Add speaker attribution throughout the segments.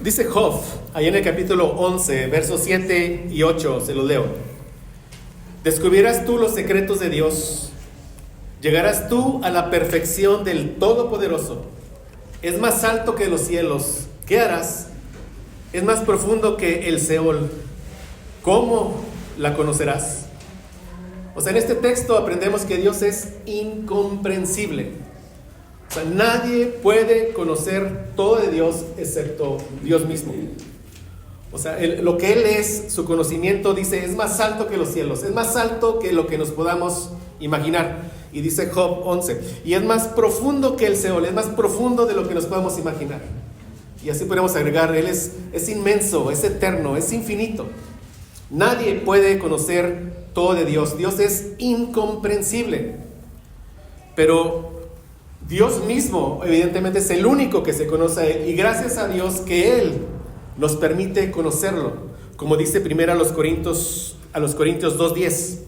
Speaker 1: Dice Job, ahí en el capítulo 11, versos 7 y 8, se los leo. Descubrirás tú los secretos de Dios, llegarás tú a la perfección del Todopoderoso. Es más alto que los cielos, ¿qué harás? Es más profundo que el Seol, ¿cómo la conocerás? O sea, en este texto aprendemos que Dios es incomprensible. O sea, nadie puede conocer todo de Dios excepto Dios mismo. O sea, lo que Él es, su conocimiento, dice, es más alto que los cielos, es más alto que lo que nos podamos imaginar. Y dice Job 11, y es más profundo que el Seol, es más profundo de lo que nos podamos imaginar. Y así podemos agregar, Él es inmenso, es eterno, es infinito. Nadie puede conocer todo de Dios. Dios es incomprensible. Pero Dios mismo, evidentemente, es el único que se conoce a Él. Y gracias a Dios que Él nos permite conocerlo. Como dice primero a los Corintios 2:10.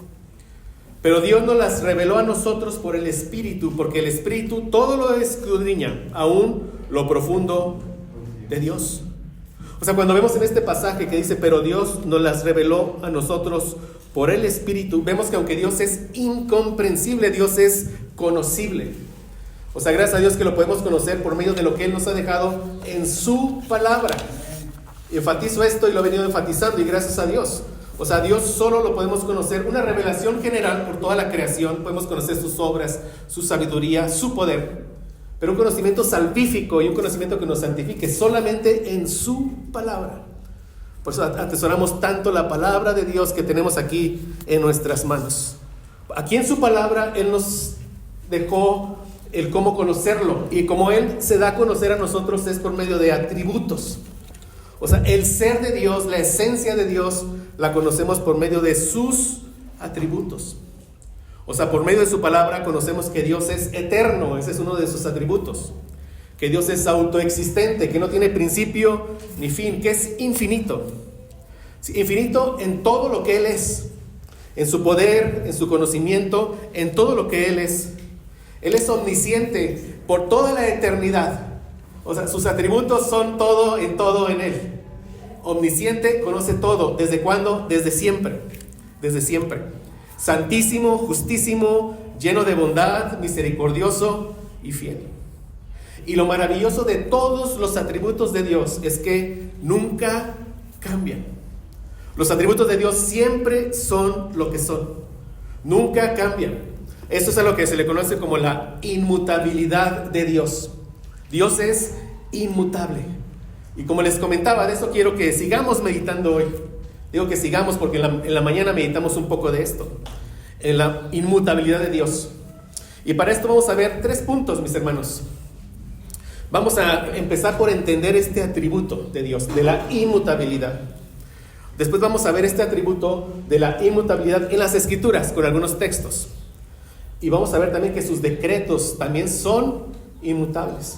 Speaker 1: Pero Dios nos las reveló a nosotros por el Espíritu, porque el Espíritu todo lo escudriña, aún lo profundo de Dios. O sea, cuando vemos en este pasaje que dice, pero Dios nos las reveló a nosotros por el Espíritu, vemos que aunque Dios es incomprensible, Dios es conocible. O sea, gracias a Dios que lo podemos conocer por medio de lo que Él nos ha dejado en su palabra. Enfatizo esto y lo he venido enfatizando, y gracias a Dios. O sea, Dios solo lo podemos conocer, una revelación general por toda la creación. Podemos conocer sus obras, su sabiduría, su poder. Pero un conocimiento salvífico y un conocimiento que nos santifique solamente en su palabra. Por eso atesoramos tanto la palabra de Dios que tenemos aquí en nuestras manos. Aquí en su palabra Él nos dejó el cómo conocerlo. Y como Él se da a conocer a nosotros es por medio de atributos. O sea, el ser de Dios, la esencia de Dios, la conocemos por medio de sus atributos. O sea, por medio de su palabra conocemos que Dios es eterno, ese es uno de sus atributos. Que Dios es autoexistente, que no tiene principio ni fin, que es infinito. Sí, infinito en todo lo que Él es, en su poder, en su conocimiento, en todo lo que Él es. Él es omnisciente por toda la eternidad. O sea, sus atributos son todo en Él. Omnisciente, conoce todo. ¿Desde cuándo? Desde siempre. Desde siempre. Santísimo, justísimo, lleno de bondad, misericordioso y fiel. Y lo maravilloso de todos los atributos de Dios es que nunca cambian. Los atributos de Dios siempre son lo que son. Nunca cambian. Esto es a lo que se le conoce como la inmutabilidad de Dios. Dios es inmutable. Y como les comentaba, de eso quiero que sigamos meditando hoy. Digo que sigamos porque en la mañana meditamos un poco de esto, en la inmutabilidad de Dios. Y para esto vamos a ver 3 puntos, mis hermanos. Vamos a empezar por entender este atributo de Dios, de la inmutabilidad. Después vamos a ver este atributo de la inmutabilidad en las Escrituras, con algunos textos. Y vamos a ver también que sus decretos también son inmutables.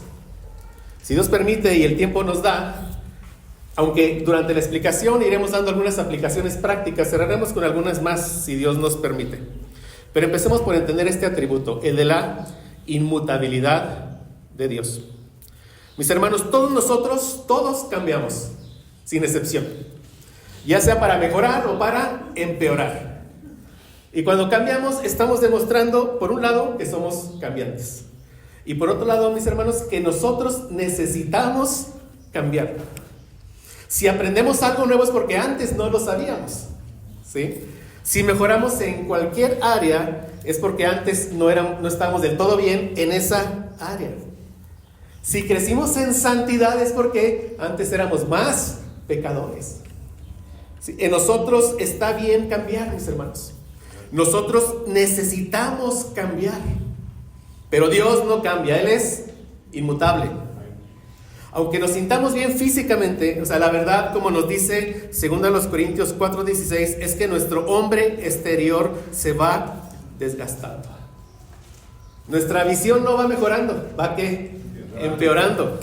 Speaker 1: Si Dios permite y el tiempo nos da, aunque durante la explicación iremos dando algunas aplicaciones prácticas, cerraremos con algunas más si Dios nos permite. Pero empecemos por entender este atributo, el de la inmutabilidad de Dios. Mis hermanos, todos nosotros, todos cambiamos, sin excepción. Ya sea para mejorar o para empeorar. Y cuando cambiamos, estamos demostrando, por un lado, que somos cambiantes. Y por otro lado, mis hermanos, que nosotros necesitamos cambiar. Si aprendemos algo nuevo es porque antes no lo sabíamos, ¿sí? Si mejoramos en cualquier área es porque antes no estábamos del todo bien en esa área. Si crecimos en santidad es porque antes éramos más pecadores. ¿Sí? En nosotros está bien cambiar, mis hermanos. Nosotros necesitamos cambiar. Pero Dios no cambia, Él es inmutable. Aunque nos sintamos bien físicamente, o sea, la verdad, como nos dice 2 Corintios 4:16, es que nuestro hombre exterior se va desgastando. Nuestra visión no va mejorando, va ¿qué? Empeorando.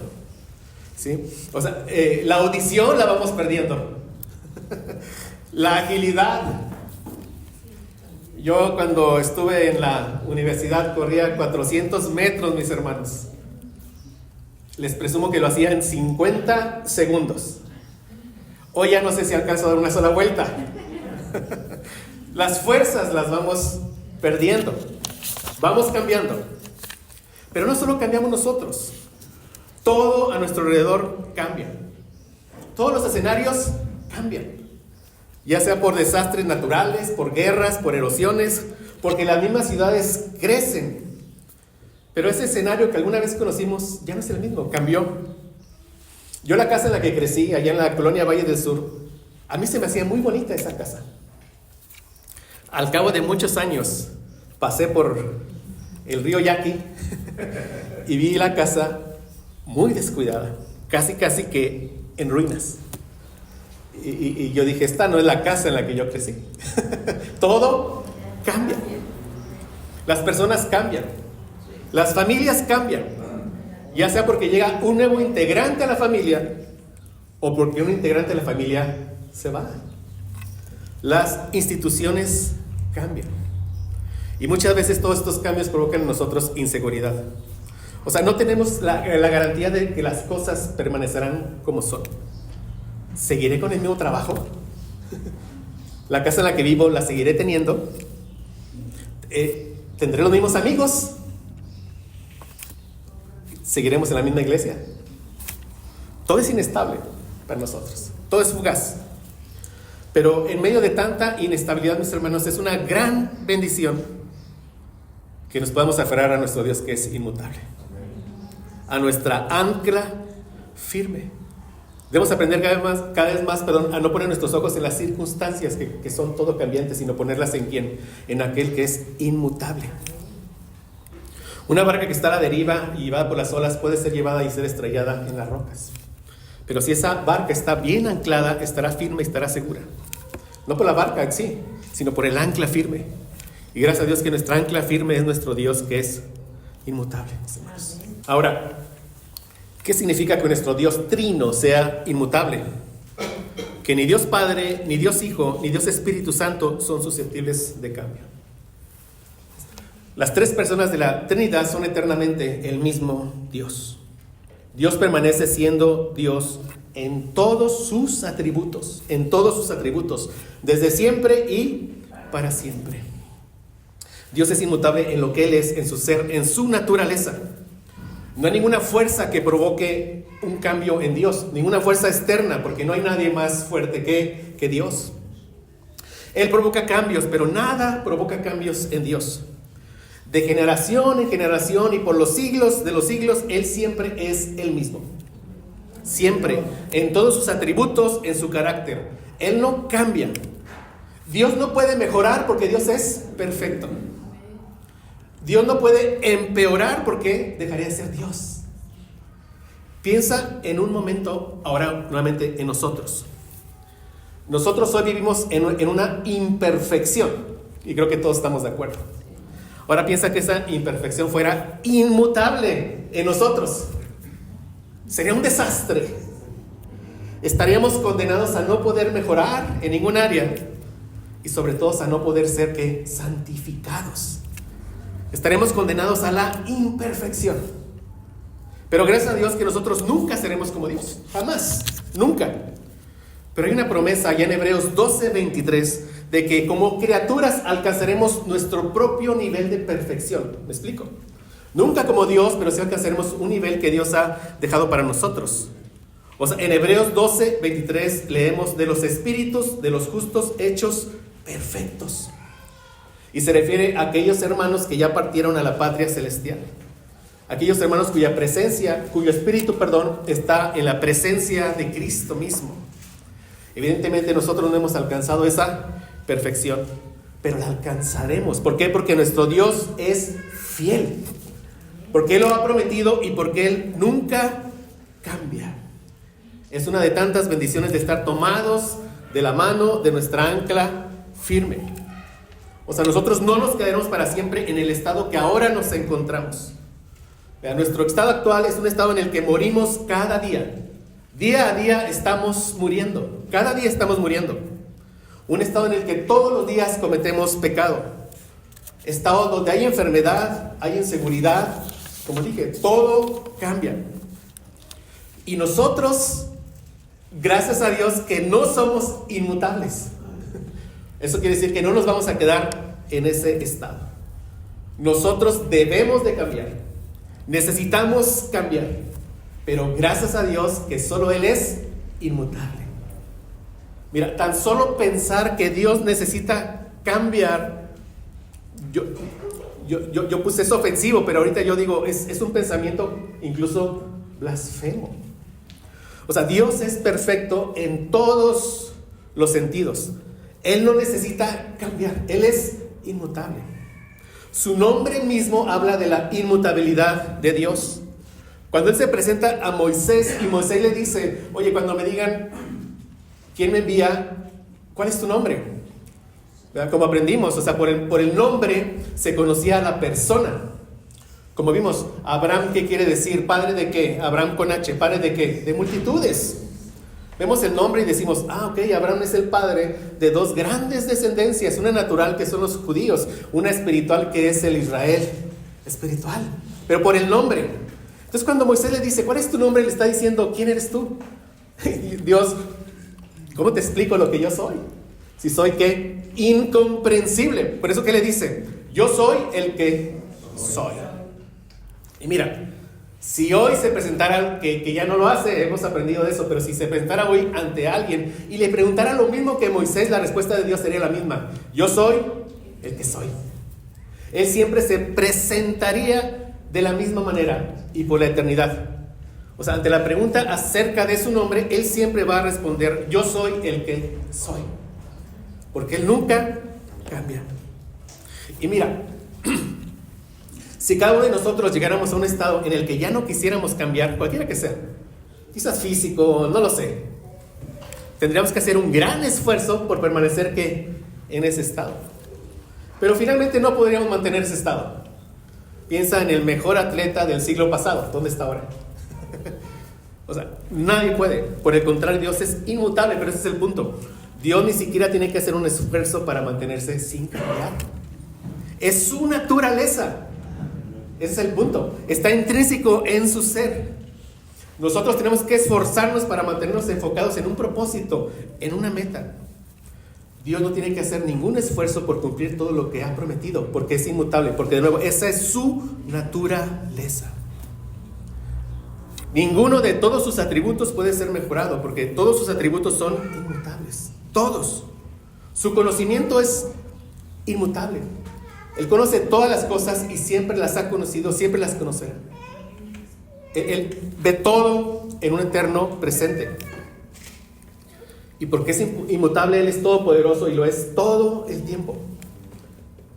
Speaker 1: ¿Sí? O sea, la audición la vamos perdiendo. La agilidad. Yo cuando estuve en la universidad corría 400 metros, mis hermanos. Les presumo que lo hacía en 50 segundos. Hoy ya no sé si alcanzo a dar una sola vuelta. Las fuerzas las vamos perdiendo. Vamos cambiando. Pero no solo cambiamos nosotros. Todo a nuestro alrededor cambia. Todos los escenarios cambian. Ya sea por desastres naturales, por guerras, por erosiones, porque las mismas ciudades crecen. Pero ese escenario que alguna vez conocimos ya no es el mismo, cambió. Yo la casa en la que crecí, allá en la colonia Valle del Sur, a mí se me hacía muy bonita esa casa. Al cabo de muchos años, pasé por el río Yaqui y vi la casa muy descuidada, casi que en ruinas. Y yo dije, esta no es la casa en la que yo crecí. Todo cambia. Las personas cambian. Las familias cambian. Ya sea porque llega un nuevo integrante a la familia o porque un integrante de la familia se va. Las instituciones cambian. Y muchas veces todos estos cambios provocan en nosotros inseguridad. O sea, no tenemos la garantía de que las cosas permanecerán como son. ¿Seguiré con el mismo trabajo? ¿La casa en la que vivo la seguiré teniendo? ¿Tendré los mismos amigos? ¿Seguiremos en la misma iglesia? Todo es inestable para nosotros. Todo es fugaz. Pero en medio de tanta inestabilidad, mis hermanos, es una gran bendición que nos podamos aferrar a nuestro Dios, que es inmutable. A nuestra ancla firme. Debemos aprender cada vez más, a no poner nuestros ojos en las circunstancias que son todo cambiantes, sino ponerlas en ¿quién? En aquel que es inmutable. Una barca que está a la deriva y va por las olas puede ser llevada y ser estrellada en las rocas. Pero si esa barca está bien anclada, estará firme y estará segura. No por la barca en sí, sino por el ancla firme. Y gracias a Dios que nuestra ancla firme es nuestro Dios, que es inmutable, mis hermanos. Ahora, ¿qué significa que nuestro Dios trino sea inmutable? Que ni Dios Padre, ni Dios Hijo, ni Dios Espíritu Santo son susceptibles de cambio. Las tres personas de la Trinidad son eternamente el mismo Dios. Dios permanece siendo Dios en todos sus atributos, desde siempre y para siempre. Dios es inmutable en lo que Él es, en su ser, en su naturaleza. No hay ninguna fuerza que provoque un cambio en Dios, ninguna fuerza externa, porque no hay nadie más fuerte que Dios. Él provoca cambios, pero nada provoca cambios en Dios. De generación en generación y por los siglos de los siglos, Él siempre es el mismo. Siempre, en todos sus atributos, en su carácter. Él no cambia. Dios no puede mejorar porque Dios es perfecto. Dios no puede empeorar porque dejaría de ser Dios. Piensa en un momento, ahora nuevamente en nosotros. Nosotros hoy vivimos en una imperfección y creo que todos estamos de acuerdo. Ahora piensa que esa imperfección fuera inmutable en nosotros. Sería un desastre. Estaríamos condenados a no poder mejorar en ningún área y sobre todo a no poder ser santificados. Estaremos condenados a la imperfección. Pero gracias a Dios que nosotros nunca seremos como Dios. Jamás. Nunca. Pero hay una promesa allá en Hebreos 12:23 de que como criaturas alcanzaremos nuestro propio nivel de perfección. ¿Me explico? Nunca como Dios, pero sí alcanzaremos un nivel que Dios ha dejado para nosotros. O sea, en Hebreos 12:23 leemos de los espíritus de los justos hechos perfectos. Y se refiere a aquellos hermanos que ya partieron a la patria celestial. Aquellos hermanos cuyo espíritu, está en la presencia de Cristo mismo. Evidentemente nosotros no hemos alcanzado esa perfección, pero la alcanzaremos. ¿Por qué? Porque nuestro Dios es fiel. Porque Él lo ha prometido y porque Él nunca cambia. Es una de tantas bendiciones de estar tomados de la mano de nuestra ancla firme. O sea, nosotros no nos quedaremos para siempre en el estado que ahora nos encontramos. Nuestro estado actual es un estado en el que morimos cada día. Día a día estamos muriendo. Cada día estamos muriendo. Un estado en el que todos los días cometemos pecado. Estado donde hay enfermedad, hay inseguridad. Como dije, todo cambia. Y nosotros, gracias a Dios, que no somos inmutables. Eso quiere decir que no nos vamos a quedar en ese estado. Nosotros debemos de cambiar. Necesitamos cambiar. Pero gracias a Dios que solo Él es inmutable. Mira, tan solo pensar que Dios necesita cambiar, yo puse eso ofensivo, pero ahorita yo digo, es un pensamiento incluso blasfemo. O sea, Dios es perfecto en todos los sentidos. Él no necesita cambiar, Él es inmutable. Su nombre mismo habla de la inmutabilidad de Dios. Cuando Él se presenta a Moisés y Moisés le dice, oye, cuando me digan, ¿quién me envía? ¿Cuál es tu nombre? ¿Verdad? Como aprendimos, o sea, por el nombre se conocía a la persona. Como vimos, Abraham, ¿qué quiere decir? ¿Padre de qué? Abraham con H, ¿padre de qué? De multitudes. Vemos el nombre y decimos, ok, Abraham es el padre de dos grandes descendencias, una natural que son los judíos, una espiritual que es el Israel espiritual, pero por el nombre. Entonces cuando Moisés le dice, ¿cuál es tu nombre? Le está diciendo, ¿quién eres tú? Y Dios, ¿cómo te explico lo que yo soy? Si soy ¿qué? Incomprensible. Por eso que le dice, yo soy el que soy. Y mira, si hoy se presentara, que ya no lo hace, hemos aprendido de eso, pero si se presentara hoy ante alguien y le preguntara lo mismo que Moisés, la respuesta de Dios sería la misma. Yo soy el que soy. Él siempre se presentaría de la misma manera y por la eternidad. O sea, ante la pregunta acerca de su nombre, Él siempre va a responder, yo soy el que soy. Porque Él nunca cambia. Y mira, si cada uno de nosotros llegáramos a un estado en el que ya no quisiéramos cambiar, cualquiera que sea, quizás físico, no lo sé, tendríamos que hacer un gran esfuerzo por permanecer ¿qué? En ese estado. Pero finalmente no podríamos mantener ese estado. Piensa en el mejor atleta del siglo pasado, ¿dónde está ahora? O sea, nadie puede. Por el contrario, Dios es inmutable, pero ese es el punto. Dios ni siquiera tiene que hacer un esfuerzo para mantenerse sin cambiar. Es su naturaleza. Ese es el punto. Está intrínseco en su ser. Nosotros tenemos que esforzarnos para mantenernos enfocados en un propósito, en una meta. Dios no tiene que hacer ningún esfuerzo por cumplir todo lo que ha prometido, porque es inmutable, porque de nuevo, esa es su naturaleza. Ninguno de todos sus atributos puede ser mejorado, porque todos sus atributos son inmutables. Todos. Su conocimiento es inmutable. Él conoce todas las cosas y siempre las ha conocido, siempre las conocerá. Él ve todo en un eterno presente. Y porque es inmutable, Él es todopoderoso y lo es todo el tiempo.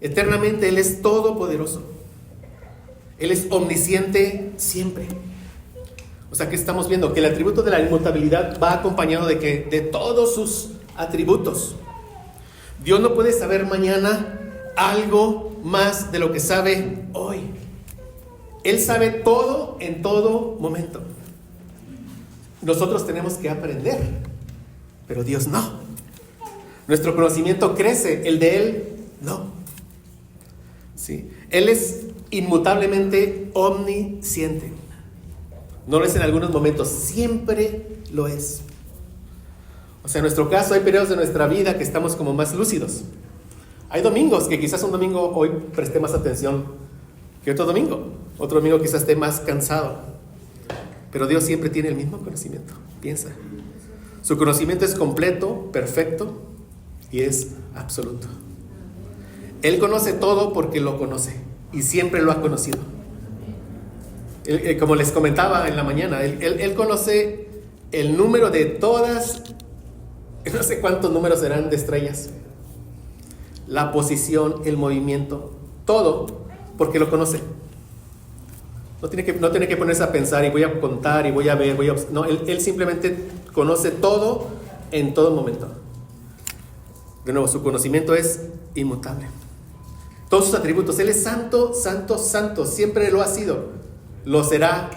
Speaker 1: Eternamente Él es todopoderoso. Él es omnisciente siempre. O sea, que estamos viendo que el atributo de la inmutabilidad va acompañado de todos sus atributos. Dios no puede saber mañana algo más de lo que sabe hoy. Él sabe todo en todo momento. Nosotros tenemos que aprender, pero Dios no. Nuestro conocimiento crece, el de Él no. ¿Sí? Él es inmutablemente omnisciente. No lo es en algunos momentos, siempre lo es. O sea, en nuestro caso hay periodos de nuestra vida que estamos como más lúcidos. Hay domingos que quizás un domingo hoy presté más atención que otro domingo. Otro domingo quizás esté más cansado. Pero Dios siempre tiene el mismo conocimiento. Piensa. Su conocimiento es completo, perfecto y es absoluto. Él conoce todo porque lo conoce y siempre lo ha conocido. Como les comentaba en la mañana, él conoce el número de todas, no sé cuántos números serán de estrellas, la posición, el movimiento, todo, porque lo conoce. No tiene que ponerse a pensar y voy a contar y voy a ver, no, él simplemente conoce todo en todo momento. De nuevo, su conocimiento es inmutable. Todos sus atributos, Él es santo, santo, santo, siempre lo ha sido. Lo será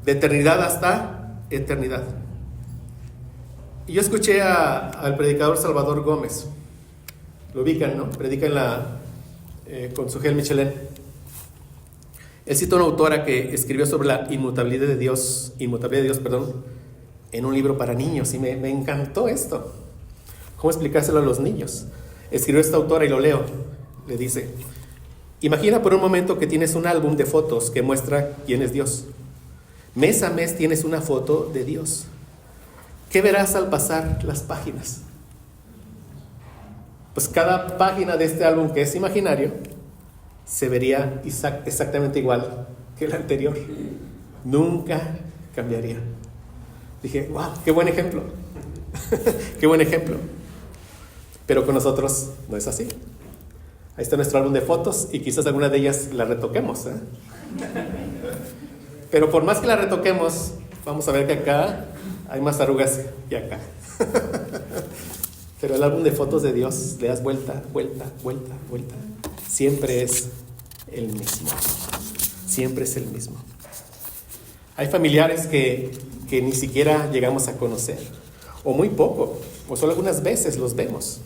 Speaker 1: de eternidad hasta eternidad. Y yo escuché al predicador Salvador Gómez. Lo ubican, ¿no? Predica con su Sujel Michelén. Él cita una autora que escribió sobre la inmutabilidad de Dios, en un libro para niños, y me encantó esto. ¿Cómo explicárselo a los niños? Escribió esta autora y lo leo. Le dice: imagina por un momento que tienes un álbum de fotos que muestra quién es Dios. Mes a mes tienes una foto de Dios. ¿Qué verás al pasar las páginas? Pues cada página de este álbum, que es imaginario, se vería exactamente igual que la anterior. Nunca cambiaría. Dije, wow, qué buen ejemplo. Qué buen ejemplo. Pero con nosotros no es así. Ahí está nuestro álbum de fotos y quizás alguna de ellas la retoquemos, ¿eh? Pero por más que la retoquemos, vamos a ver que acá hay más arrugas que acá. Pero el álbum de fotos de Dios, le das vuelta, vuelta, vuelta, vuelta. Siempre es el mismo. Siempre es el mismo. Hay familiares que ni siquiera llegamos a conocer, o muy poco, o solo algunas veces los vemos.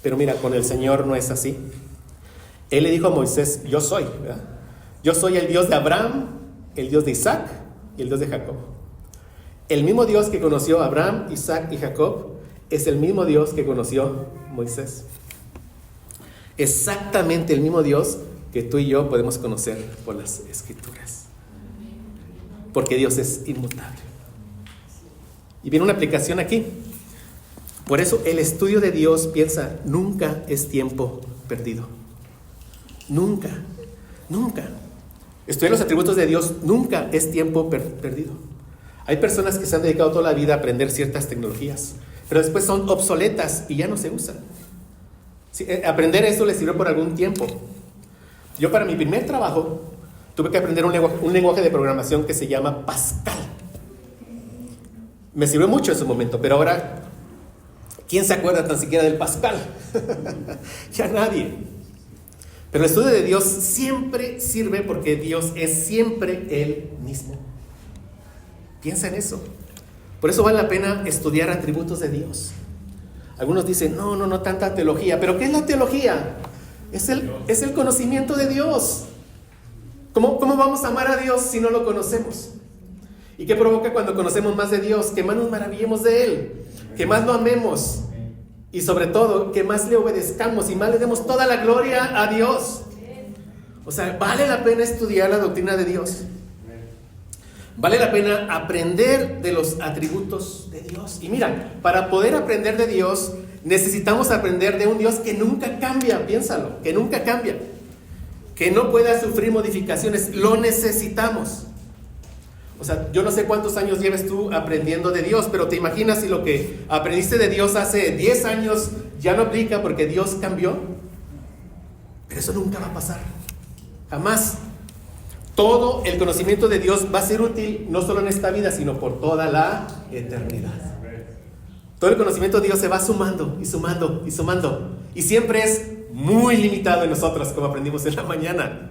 Speaker 1: Pero mira, con el Señor no es así. Él le dijo a Moisés: yo soy, ¿verdad? Yo soy el Dios de Abraham, el Dios de Isaac y el Dios de Jacob. El mismo Dios que conoció a Abraham, Isaac y Jacob es el mismo Dios que conoció Moisés. Exactamente el mismo Dios que tú y yo podemos conocer por las Escrituras. Porque Dios es inmutable. Y viene una aplicación aquí. Por eso el estudio de Dios, piensa, nunca es tiempo perdido. Nunca, nunca. Estudiar los atributos de Dios nunca es tiempo perdido. Hay personas que se han dedicado toda la vida a aprender ciertas tecnologías, pero después son obsoletas y ya no se usan. Sí, aprender eso les sirvió por algún tiempo. Yo, para mi primer trabajo, tuve que aprender un lenguaje de programación que se llama Pascal. Me sirvió mucho en su momento, pero ahora, ¿quién se acuerda tan siquiera del Pascal? Ya nadie. Pero el estudio de Dios siempre sirve porque Dios es siempre Él mismo. Piensa en eso. Por eso vale la pena estudiar atributos de Dios. Algunos dicen, no tanta teología. ¿Pero qué es la teología? Es el conocimiento de Dios. ¿Cómo vamos a amar a Dios si no lo conocemos? ¿Y qué provoca cuando conocemos más de Dios? Que más nos maravillemos de Él, que más lo amemos y sobre todo que más le obedezcamos y más le demos toda la gloria a Dios. O sea, vale la pena estudiar la doctrina de Dios. Vale la pena aprender de los atributos de Dios. Y mira, para poder aprender de Dios, necesitamos aprender de un Dios que nunca cambia, piénsalo, que nunca cambia, que no pueda sufrir modificaciones, lo necesitamos. O sea, yo no sé cuántos años lleves tú aprendiendo de Dios, pero te imaginas si lo que aprendiste de Dios hace 10 años ya no aplica porque Dios cambió. Pero eso nunca va a pasar, jamás. Todo el conocimiento de Dios va a ser útil no solo en esta vida, sino por toda la eternidad. Todo el conocimiento de Dios se va sumando y sumando y sumando. Y siempre es muy limitado en nosotros, como aprendimos en la mañana.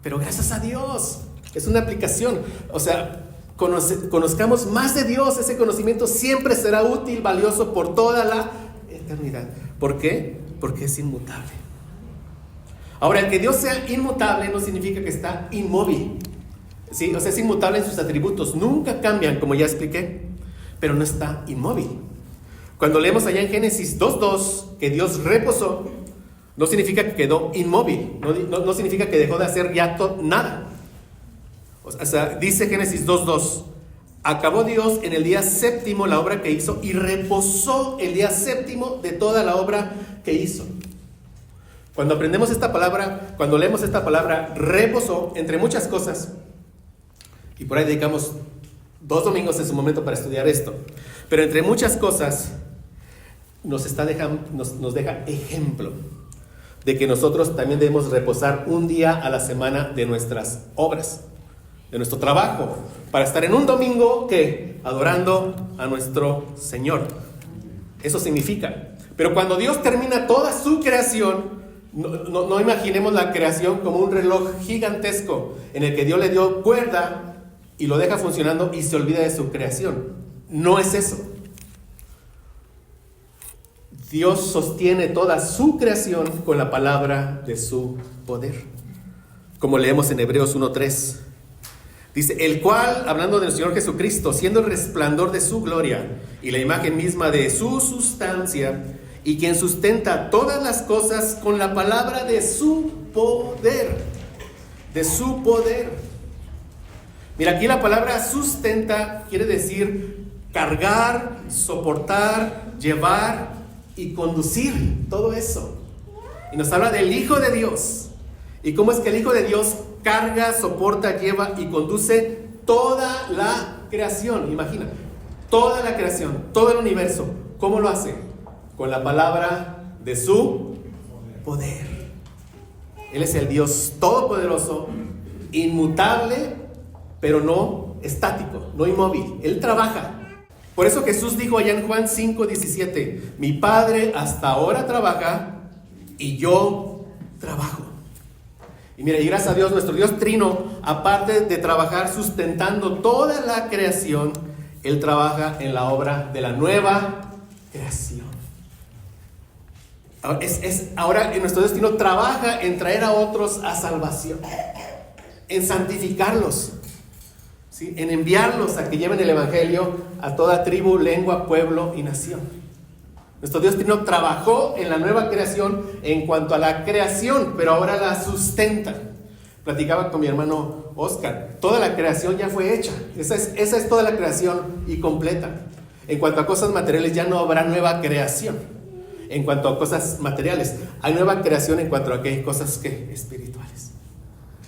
Speaker 1: Pero gracias a Dios, es una aplicación. O sea, conozcamos más de Dios, ese conocimiento siempre será útil, valioso por toda la eternidad. ¿Por qué? Porque es inmutable. Ahora, el que Dios sea inmutable no significa que está inmóvil. ¿Sí? O sea, es inmutable en sus atributos. Nunca cambian, como ya expliqué, pero no está inmóvil. Cuando leemos allá en Génesis 2:2 que Dios reposó, no significa que quedó inmóvil. No significa que dejó de hacer ya nada. O sea, dice Génesis 2:2, acabó Dios en el día séptimo la obra que hizo y reposó el día séptimo de toda la obra que hizo. Cuando aprendemos esta palabra, cuando leemos esta palabra, reposó, entre muchas cosas, y por ahí dedicamos 2 domingos en su momento para estudiar esto, pero entre muchas cosas nos deja ejemplo de que nosotros también debemos reposar un día a la semana de nuestras obras, de nuestro trabajo, para estar en un domingo que adorando a nuestro Señor. Eso significa. Pero cuando Dios termina toda su creación, no imaginemos la creación como un reloj gigantesco en el que Dios le dio cuerda y lo deja funcionando y se olvida de su creación. No es eso. Dios sostiene toda su creación con la palabra de su poder. como leemos en Hebreos 1:3. Dice, el cual, hablando del Señor Jesucristo, siendo el resplandor de su gloria y la imagen misma de su sustancia, y quien sustenta todas las cosas con la palabra de su poder. De su poder. Mira, aquí la palabra sustenta quiere decir cargar, soportar, llevar y conducir. Todo eso. Y nos habla del Hijo de Dios. Y cómo es que el Hijo de Dios carga, soporta, lleva y conduce toda la creación. Imagina, toda la creación, todo el universo. ¿Cómo lo hace? Con la palabra de su poder. Él es el Dios todopoderoso, inmutable, pero no estático, no inmóvil. Él trabaja. Por eso Jesús dijo allá en Juan 5:17, mi Padre hasta ahora trabaja y yo trabajo. Y mira, y gracias a Dios, nuestro Dios Trino, aparte de trabajar sustentando toda la creación, Él trabaja en la obra de la nueva creación. Ahora en nuestro destino trabaja en traer a otros a salvación, en santificarlos, ¿sí? En enviarlos a que lleven el evangelio a toda tribu, lengua, pueblo y nación. Nuestro Dios Trino trabajó en la nueva creación en cuanto a la creación, pero ahora la sustenta. Platicaba con mi hermano Oscar, toda la creación ya fue hecha, esa es toda la creación y completa. En cuanto a cosas materiales ya no habrá nueva creación. En cuanto a cosas materiales, hay nueva creación en cuanto a qué cosas que espirituales.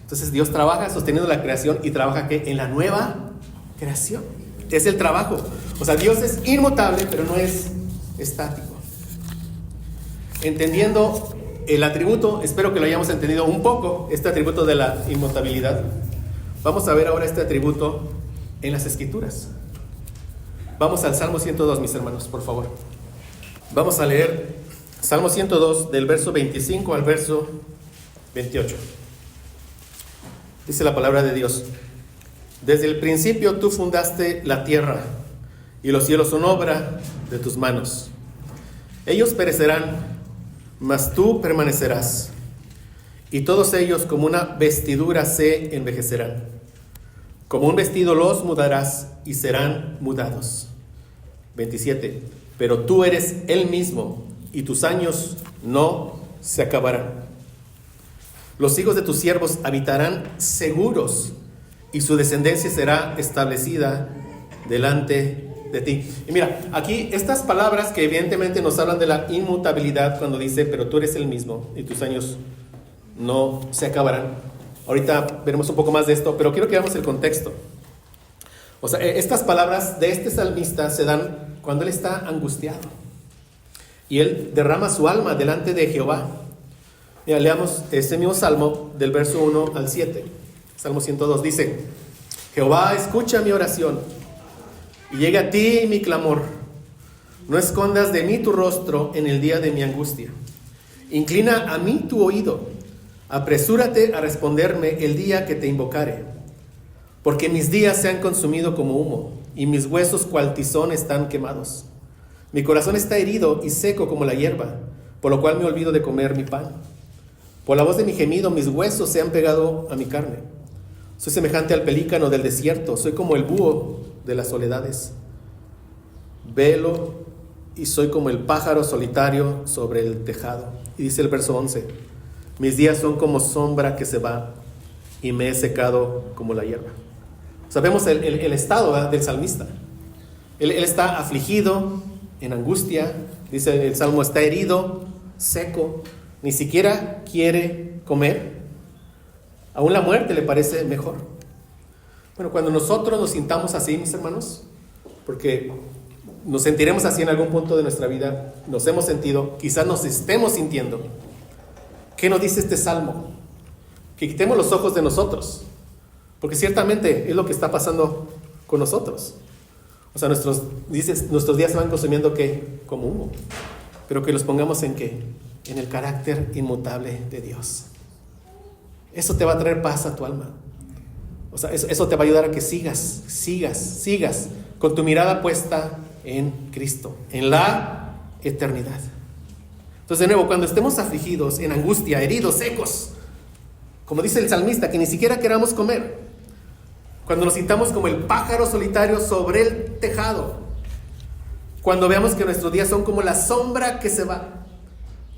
Speaker 1: Entonces Dios trabaja sosteniendo la creación y trabaja ¿qué? En la nueva creación. Es el trabajo. O sea, Dios es inmutable, pero no es estático. Entendiendo el atributo, espero que lo hayamos entendido un poco, este atributo de la inmutabilidad. Vamos a ver ahora este atributo en las Escrituras. Vamos al Salmo 102, mis hermanos, por favor. Vamos a leer Salmo 102 del verso 25 al verso 28. Dice la palabra de Dios: desde el principio tú fundaste la tierra, y los cielos son obra de tus manos. Ellos perecerán, mas tú permanecerás, y todos ellos como una vestidura se envejecerán. Como un vestido los mudarás, y serán mudados. 27. Pero tú eres el mismo, y tus años no se acabarán. Los hijos de tus siervos habitarán seguros, y su descendencia será establecida delante de ti. Y mira, aquí estas palabras que evidentemente nos hablan de la inmutabilidad, cuando dice, pero tú eres el mismo, y tus años no se acabarán. Ahorita veremos un poco más de esto, pero quiero que veamos el contexto. O sea, estas palabras de este salmista se dan cuando él está angustiado y él derrama su alma delante de Jehová. Mira, leamos este mismo salmo del verso 1 al 7. Salmo 102 dice: Jehová, escucha mi oración y llegue a ti mi clamor. No escondas de mí tu rostro en el día de mi angustia. Inclina a mí tu oído. Apresúrate a responderme el día que te invocare. Porque mis días se han consumido como humo, y mis huesos cual tizón están quemados. Mi corazón está herido y seco como la hierba, por lo cual me olvido de comer mi pan. Por la voz de mi gemido mis huesos se han pegado a mi carne. Soy semejante al pelícano del desierto, soy como el búho de las soledades. Velo y soy como el pájaro solitario sobre el tejado. Y dice el verso 11: mis días son como sombra que se va, y me he secado como la hierba. Sabemos el estado, ¿verdad?, del salmista. Él está afligido, en angustia. Dice el salmo, está herido, seco, ni siquiera quiere comer. Aún la muerte le parece mejor. Bueno, cuando nosotros nos sintamos así, mis hermanos, porque nos sentiremos así en algún punto de nuestra vida, nos hemos sentido, quizás nos estemos sintiendo. ¿Qué nos dice este salmo? Que quitemos los ojos de nosotros, porque ciertamente es lo que está pasando con nosotros. O sea, nuestros días se van consumiendo ¿qué? Como humo, pero que los pongamos ¿en qué? En el carácter inmutable de Dios. Eso te va a traer paz a tu alma. O sea, eso te va a ayudar a que sigas con tu mirada puesta en Cristo, en la eternidad. Entonces, de nuevo, cuando estemos afligidos, en angustia, heridos, secos, Como dice el salmista, que ni siquiera queramos comer. Cuando nos sintamos como el pájaro solitario sobre el tejado. Cuando veamos que nuestros días son como la sombra que se va.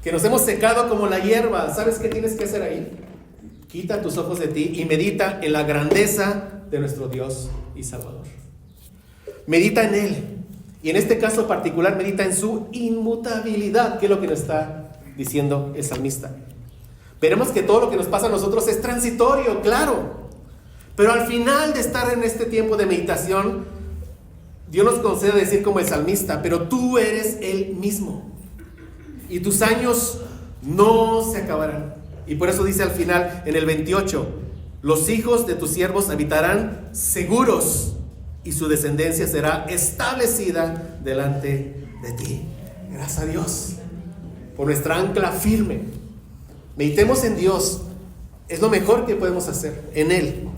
Speaker 1: Que nos hemos secado como la hierba. ¿Sabes qué tienes que hacer ahí? Quita tus ojos de ti y medita en la grandeza de nuestro Dios y Salvador. Medita en Él. Y en este caso particular, medita en su inmutabilidad, que es lo que nos está diciendo el salmista. Veremos que todo lo que nos pasa a nosotros es transitorio, claro. Pero al final de estar en este tiempo de meditación, Dios nos concede decir como el salmista, pero tú eres el mismo. Y tus años no se acabarán. Y por eso dice al final, en el 28, los hijos de tus siervos habitarán seguros y su descendencia será establecida delante de ti. Gracias a Dios por nuestra ancla firme. Meditemos en Dios. Es lo mejor que podemos hacer, en Él.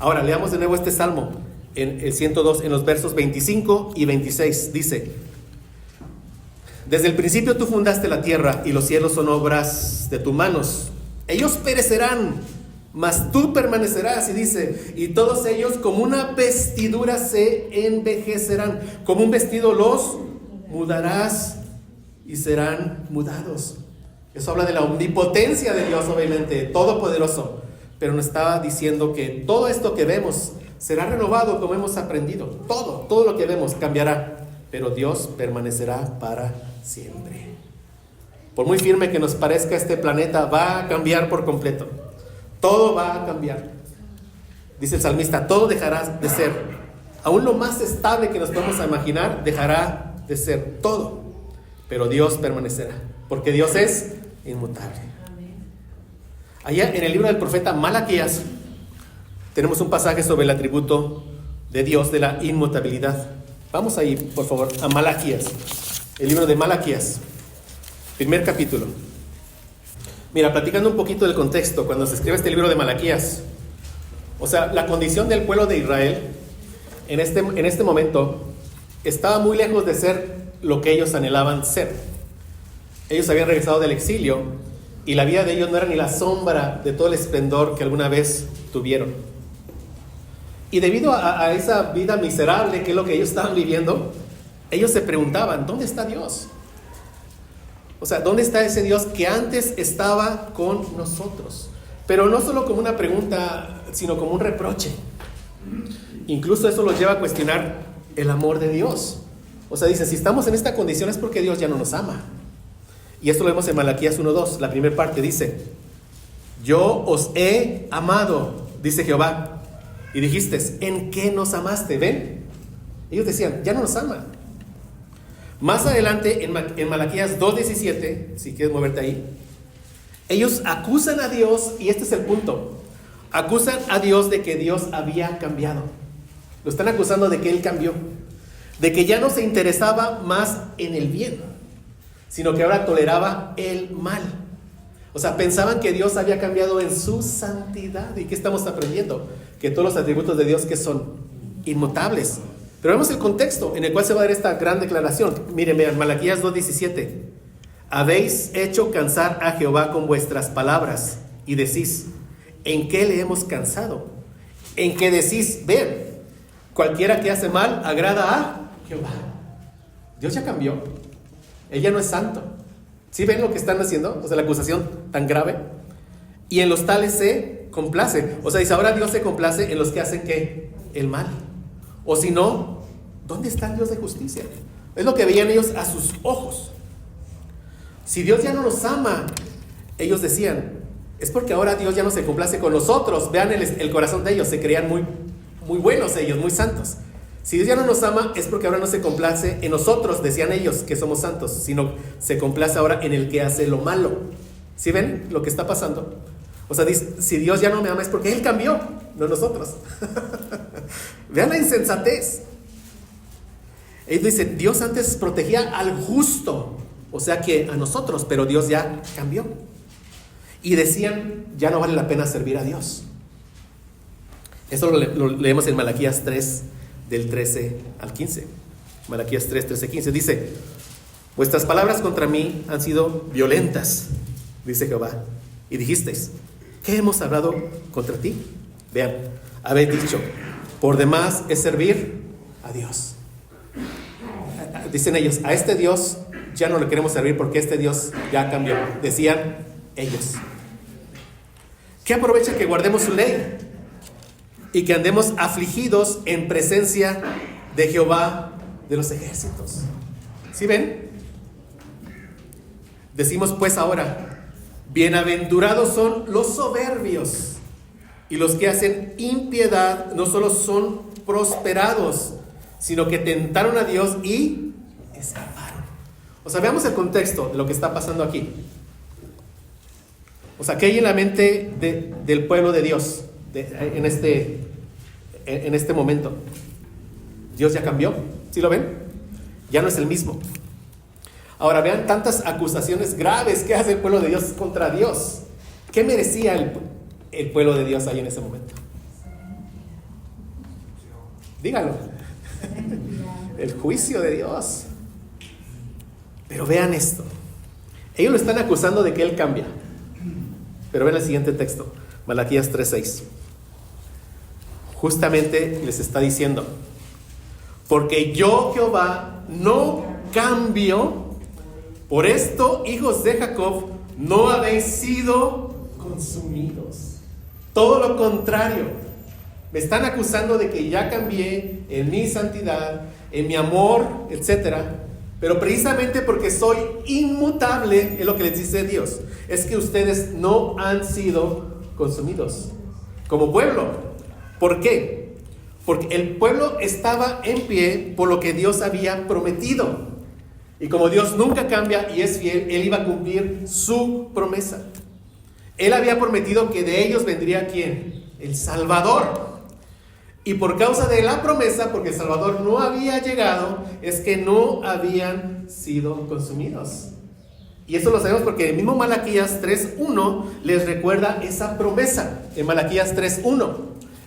Speaker 1: Ahora, leamos de nuevo este salmo, en el 102, en los versos 25 y 26. Dice: desde el principio tú fundaste la tierra y los cielos son obras de tus manos. Ellos perecerán, mas tú permanecerás. Y dice: y todos ellos como una vestidura se envejecerán. Como un vestido los mudarás y serán mudados. Eso habla de la omnipotencia de Dios, obviamente, todopoderoso. Pero nos está diciendo que todo esto que vemos será renovado como hemos aprendido. Todo lo que vemos cambiará. Pero Dios permanecerá para siempre. Por muy firme que nos parezca este planeta, va a cambiar por completo. Todo va a cambiar. Dice el salmista, todo dejará de ser. Aún lo más estable que nos podemos imaginar dejará de ser, todo. Pero Dios permanecerá, porque Dios es inmutable. Allá en el libro del profeta Malaquías tenemos un pasaje sobre el atributo de Dios de la inmutabilidad. Vamos ahí, por favor, a Malaquías. El libro de Malaquías, primer capítulo. Mira, platicando un poquito del contexto, cuando se escribe este libro de Malaquías, o sea, la condición del pueblo de Israel en este momento estaba muy lejos de ser lo que ellos anhelaban ser. Ellos habían regresado del exilio y la vida de ellos no era ni la sombra de todo el esplendor que alguna vez tuvieron. Y debido a esa vida miserable que es lo que ellos estaban viviendo, ellos se preguntaban, ¿dónde está Dios? O sea, ¿dónde está ese Dios que antes estaba con nosotros? Pero no solo como una pregunta, sino como un reproche. Incluso eso los lleva a cuestionar el amor de Dios. O sea, dice, si estamos en esta condición es porque Dios ya no nos ama. Y esto lo vemos en Malaquías 1:2, la primera parte dice: yo os he amado, dice Jehová, y dijiste, ¿en qué nos amaste? ¿Ven? Ellos decían, ya no nos ama. Más adelante, en Malaquías 2:17, si quieres moverte ahí, ellos acusan a Dios, y este es el punto, acusan a Dios de que Dios había cambiado. Lo están acusando de que Él cambió, de que ya no se interesaba más en el bien, sino que ahora toleraba el mal. O sea, pensaban que Dios había cambiado en su santidad. ¿Y qué estamos aprendiendo? Que todos los atributos de Dios que son inmutables. Pero vemos el contexto en el cual se va a dar esta gran declaración. Miren, vean, Malaquías 2:17. Habéis hecho cansar a Jehová con vuestras palabras y decís, ¿en qué le hemos cansado? En que decís, vean, cualquiera que hace mal agrada a Jehová. Dios ya cambió. Él ya no es santo. ¿Sí ven lo que están haciendo? O sea, la acusación tan grave. Y en los tales se complace. O sea, dice, ahora Dios se complace en los que hacen ¿qué? El mal. O si no, ¿dónde está el Dios de justicia? Es lo que veían ellos a sus ojos. Si Dios ya no nos ama, ellos decían, es porque ahora Dios ya no se complace con nosotros. Vean el corazón de ellos, se creían muy buenos ellos, muy santos. Si Dios ya no nos ama, es porque ahora no se complace en nosotros, decían ellos, que somos santos, sino se complace ahora en el que hace lo malo. ¿Sí ven lo que está pasando? O sea, dice, si Dios ya no me ama es porque Él cambió, no nosotros. Vean la insensatez. Él dice, Dios antes protegía al justo, o sea que a nosotros, pero Dios ya cambió. Y decían, ya no vale la pena servir a Dios. Eso lo leemos en Malaquías 3, del 13 al 15. Malaquías 3, 13, 15. Dice, vuestras palabras contra mí han sido violentas, dice Jehová. Y dijisteis, ¿qué hemos hablado contra ti? Vean, habéis dicho, por demás es servir a Dios. Dicen ellos, a este Dios ya no le queremos servir porque este Dios ya cambió. Decían ellos. ¿Qué aprovecha que guardemos su ley y que andemos afligidos en presencia de Jehová de los ejércitos? ¿Sí ven? Decimos pues ahora, bienaventurados son los soberbios, y los que hacen impiedad no solo son prosperados, sino que tentaron a Dios y escaparon. O sea, veamos el contexto de lo que está pasando aquí. O sea, ¿qué hay en la mente del pueblo de Dios en este momento? Dios ya cambió, ¿sí lo ven? Ya no es el mismo. Ahora vean tantas acusaciones graves que hace el pueblo de Dios contra Dios. ¿Qué merecía el pueblo de Dios ahí en ese momento? Díganlo. El juicio de Dios. Pero vean esto. Ellos lo están acusando de que Él cambia. Pero vean el siguiente texto, Malaquías 3:6. Justamente les está diciendo, porque yo, Jehová, no cambio. Por esto, hijos de Jacob, no habéis sido consumidos. Todo lo contrario. Me están acusando de que ya cambié en mi santidad, en mi amor, etc. Pero precisamente porque soy inmutable, es lo que les dice Dios, es que ustedes no han sido consumidos como pueblo. ¿Por qué? Porque el pueblo estaba en pie por lo que Dios había prometido. Y como Dios nunca cambia y es fiel, Él iba a cumplir su promesa. Él había prometido que de ellos vendría ¿quién? El Salvador. Y por causa de la promesa, porque el Salvador no había llegado, es que no habían sido consumidos. Y eso lo sabemos porque el mismo Malaquías 3:1 les recuerda esa promesa. En Malaquías 3:1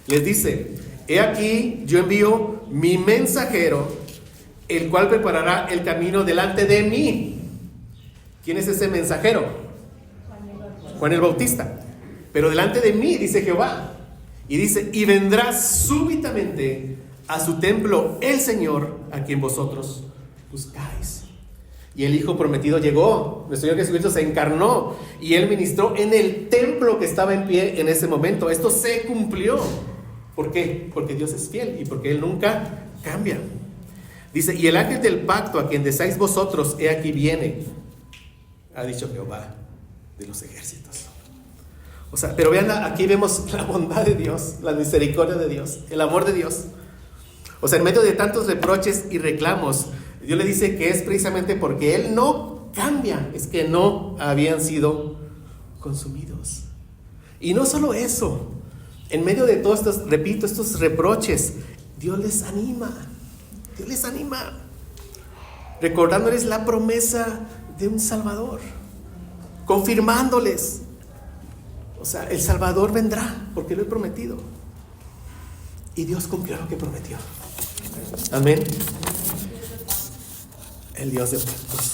Speaker 1: les dice, he aquí yo envío mi mensajero, el cual preparará el camino delante de mí. ¿Quién es ese mensajero? Juan el Bautista. Pero delante de mí, dice Jehová. Y dice, y vendrá súbitamente a su templo el Señor, a quien vosotros buscáis. Y el Hijo prometido llegó. Nuestro Señor Jesucristo se encarnó y Él ministró en el templo que estaba en pie en ese momento. Esto se cumplió. ¿Por qué? Porque Dios es fiel y porque Él nunca cambia. Dice, y el ángel del pacto a quien deseáis vosotros, he aquí viene, ha dicho Jehová de los ejércitos. O sea, pero vean, aquí vemos la bondad de Dios, la misericordia de Dios, el amor de Dios. O sea, en medio de tantos reproches y reclamos, Dios le dice que es precisamente porque Él no cambia, es que no habían sido consumidos. Y no solo eso, en medio de todos estos, repito, estos reproches, Dios les anima. Dios les anima, recordándoles la promesa de un Salvador, confirmándoles, o sea, el Salvador vendrá porque lo he prometido. Y Dios cumplió lo que prometió. Amén. El Dios de pactos.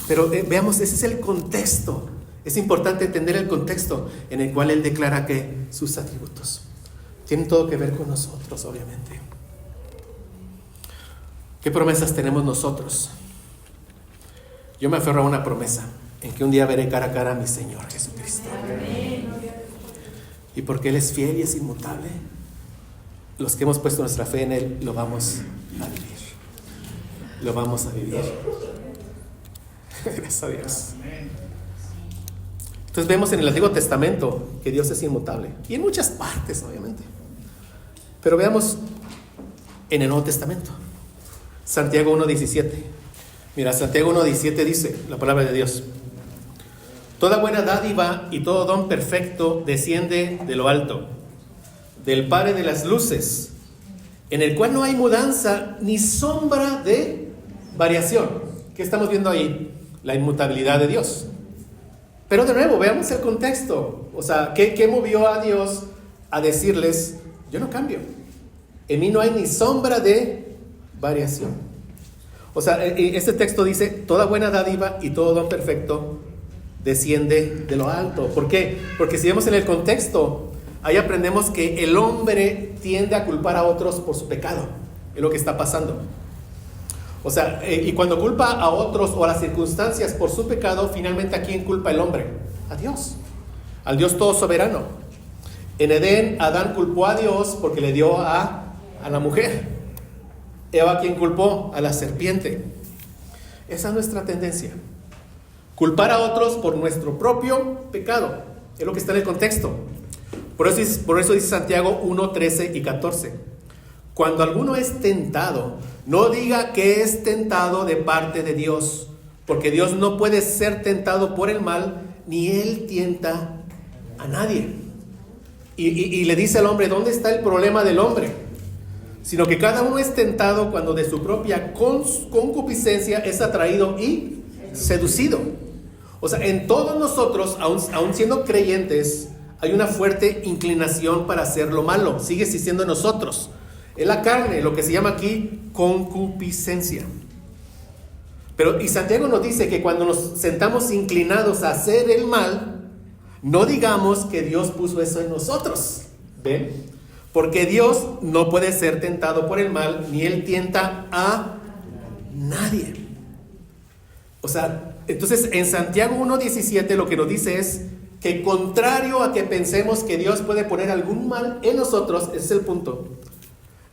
Speaker 1: Pero veamos, ese es el contexto. Es importante entender el contexto en el cual Él declara que sus atributos tienen todo que ver con nosotros, obviamente. ¿Qué promesas tenemos nosotros? Yo me aferro a una promesa, en que un día veré cara a cara a mi Señor Jesucristo. Y porque Él es fiel y es inmutable, los que hemos puesto nuestra fe en Él, lo vamos a vivir. Lo vamos a vivir. Gracias a Dios. Entonces vemos en el Antiguo Testamento que Dios es inmutable. Y en muchas partes, obviamente. Pero veamos en el Nuevo Testamento. Santiago 1:17. Mira, Santiago 1:17 dice la palabra de Dios: toda buena dádiva y todo don perfecto desciende de lo alto, del Padre de las luces, en el cual no hay mudanza ni sombra de variación. ¿Qué estamos viendo ahí? La inmutabilidad de Dios. Pero de nuevo, veamos el contexto. O sea, ¿qué movió a Dios a decirles, yo no cambio? En mí no hay ni sombra de variación. O sea, este texto dice, toda buena dádiva y todo don perfecto desciende de lo alto. ¿Por qué? Porque si vemos en el contexto, ahí aprendemos que el hombre tiende a culpar a otros por su pecado. Es lo que está pasando. O sea, y cuando culpa a otros o a las circunstancias por su pecado, finalmente ¿a quién culpa el hombre? A Dios, al Dios todo soberano. En Edén, Adán culpó a Dios porque le dio a la mujer. Eva, ¿a quién culpó? A la serpiente. Esa es nuestra tendencia. Culpar a otros por nuestro propio pecado. Es lo que está en el contexto. Por eso dice Santiago 1, 13 y 14. Cuando alguno es tentado, no diga que es tentado de parte de Dios, porque Dios no puede ser tentado por el mal, ni Él tienta a nadie. Y le dice al hombre, ¿dónde está el problema del hombre? Sino que cada uno es tentado cuando de su propia concupiscencia es atraído y seducido. O sea, en todos nosotros, aun siendo creyentes, hay una fuerte inclinación para hacer lo malo. Sigue existiendo en nosotros. Es la carne, lo que se llama aquí concupiscencia. Y Santiago nos dice que cuando nos sentamos inclinados a hacer el mal, no digamos que Dios puso eso en nosotros. ¿Ven? Porque Dios no puede ser tentado por el mal, ni Él tienta a nadie. O sea, entonces en Santiago 1:17 lo que nos dice es que contrario a que pensemos que Dios puede poner algún mal en nosotros, ese es el punto,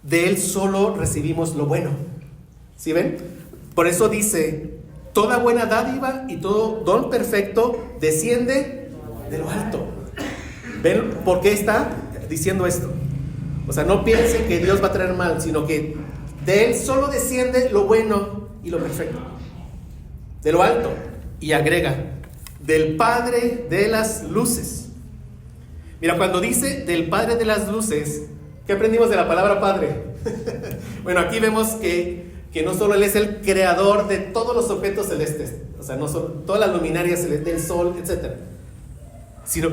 Speaker 1: de Él solo recibimos lo bueno. ¿Sí ven? Por eso dice, toda buena dádiva y todo don perfecto desciende de lo alto. ¿Ven por qué está diciendo esto? O sea, no piensen que Dios va a traer mal, sino que de Él solo desciende lo bueno y lo perfecto. De lo alto. Y agrega, del Padre de las luces. Mira, cuando dice del Padre de las luces, ¿qué aprendimos de la palabra Padre? Bueno, aquí vemos que no solo Él es el creador de todos los objetos celestes, o sea, no solo todas las luminarias del sol, etc. Sino,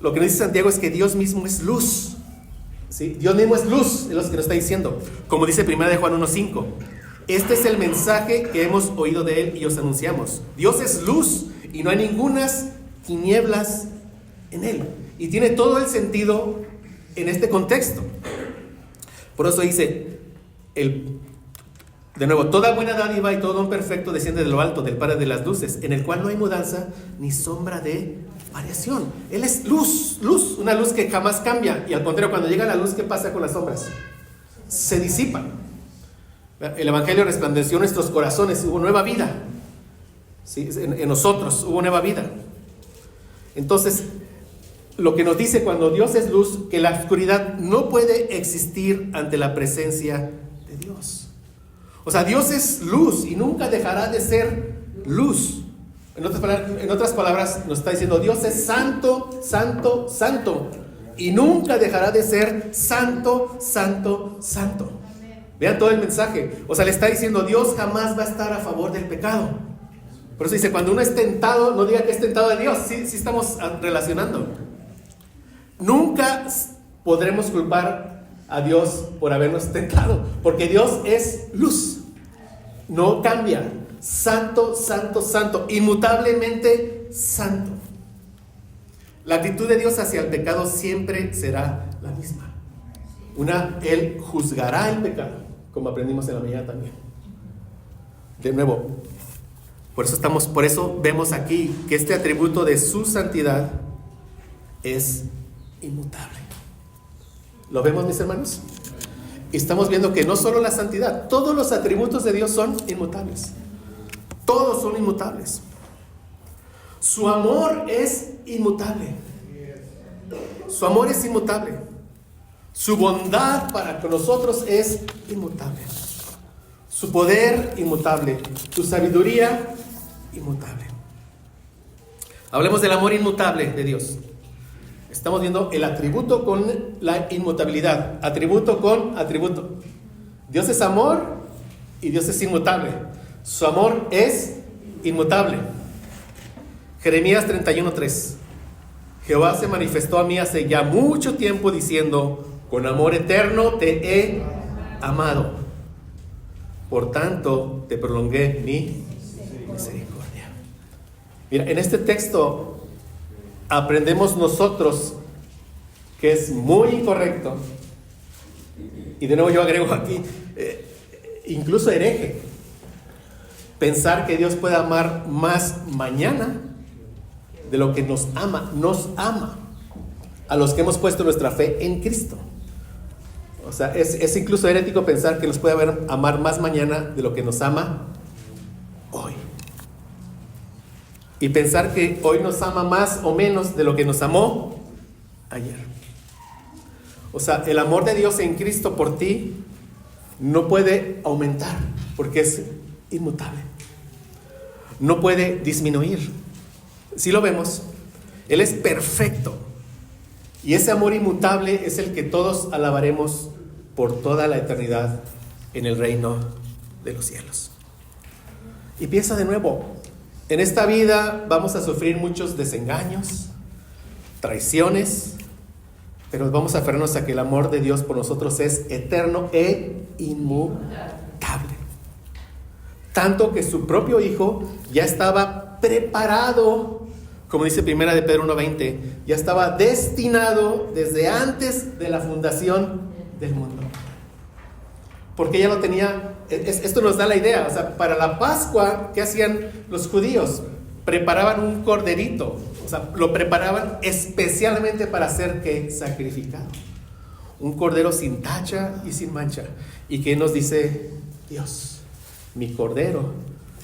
Speaker 1: lo que nos dice Santiago es que Dios mismo es luz. ¿Sí? Dios mismo es luz, es lo que nos está diciendo. Como dice 1 de Juan 1:5. Este es el mensaje que hemos oído de Él y os anunciamos. Dios es luz y no hay ningunas tinieblas en Él. Y tiene todo el sentido en este contexto. Por eso dice, de nuevo, toda buena dádiva y todo don perfecto desciende de lo alto, del Padre de las luces, en el cual no hay mudanza ni sombra de variación. Él es luz, una luz que jamás cambia. Y al contrario, cuando llega la luz, ¿qué pasa con las sombras? Se disipan. El Evangelio resplandeció en nuestros corazones, hubo nueva vida. ¿Sí? En nosotros hubo nueva vida. Entonces, lo que nos dice cuando Dios es luz, que la oscuridad no puede existir ante la presencia de Dios. O sea, Dios es luz y nunca dejará de ser luz. En otras palabras, nos está diciendo, Dios es santo, santo, santo. Y nunca dejará de ser santo, santo, santo. Vean todo el mensaje. O sea, le está diciendo, Dios jamás va a estar a favor del pecado. Por eso dice, cuando uno es tentado, no diga que es tentado de Dios. Sí estamos relacionando. Nunca podremos culpar a Dios por habernos tentado, porque Dios es luz. No cambia. Santo, santo, santo. Inmutablemente santo. La actitud de Dios hacia el pecado siempre será la misma. Él juzgará el pecado, como aprendimos en la mañana también. De nuevo, por eso vemos aquí que este atributo de su santidad es inmutable. ¿Lo vemos, mis hermanos? Estamos viendo que no solo la santidad, todos los atributos de Dios son inmutables. Todos son inmutables. Su amor es inmutable. Su amor es inmutable. Su bondad para con nosotros es inmutable. Su poder inmutable. Su sabiduría inmutable. Hablemos del amor inmutable de Dios. Estamos viendo el atributo con la inmutabilidad. Atributo con atributo. Dios es amor y Dios es inmutable. Su amor es inmutable. Jeremías 31:3. Jehová se manifestó a mí hace ya mucho tiempo diciendo, con amor eterno te he amado. Por tanto, te prolongué mi misericordia. Mira, en este texto aprendemos nosotros que es muy incorrecto, y de nuevo yo agrego aquí, incluso hereje, pensar que Dios puede amar más mañana de lo que nos ama a los que hemos puesto nuestra fe en Cristo. O sea, es incluso herético pensar que nos puede amar más mañana de lo que nos ama hoy. Y pensar que hoy nos ama más o menos de lo que nos amó ayer. O sea, el amor de Dios en Cristo por ti no puede aumentar porque es inmutable. No puede disminuir. Si lo vemos, Él es perfecto. Y ese amor inmutable es el que todos alabaremos por toda la eternidad en el reino de los cielos. Y piensa de nuevo, en esta vida vamos a sufrir muchos desengaños, traiciones, pero vamos a aferrarnos a que el amor de Dios por nosotros es eterno e inmutable. Tanto que su propio Hijo ya estaba preparado, como dice Primera de Pedro 1:20, ya estaba destinado desde antes de la fundación del mundo. Porque ya lo tenía, esto nos da la idea, o sea, para la Pascua, ¿qué hacían los judíos? Preparaban un corderito, o sea, lo preparaban especialmente para ser ¿qué? Sacrificado. Un cordero sin tacha y sin mancha. ¿Y qué nos dice Dios? Mi cordero,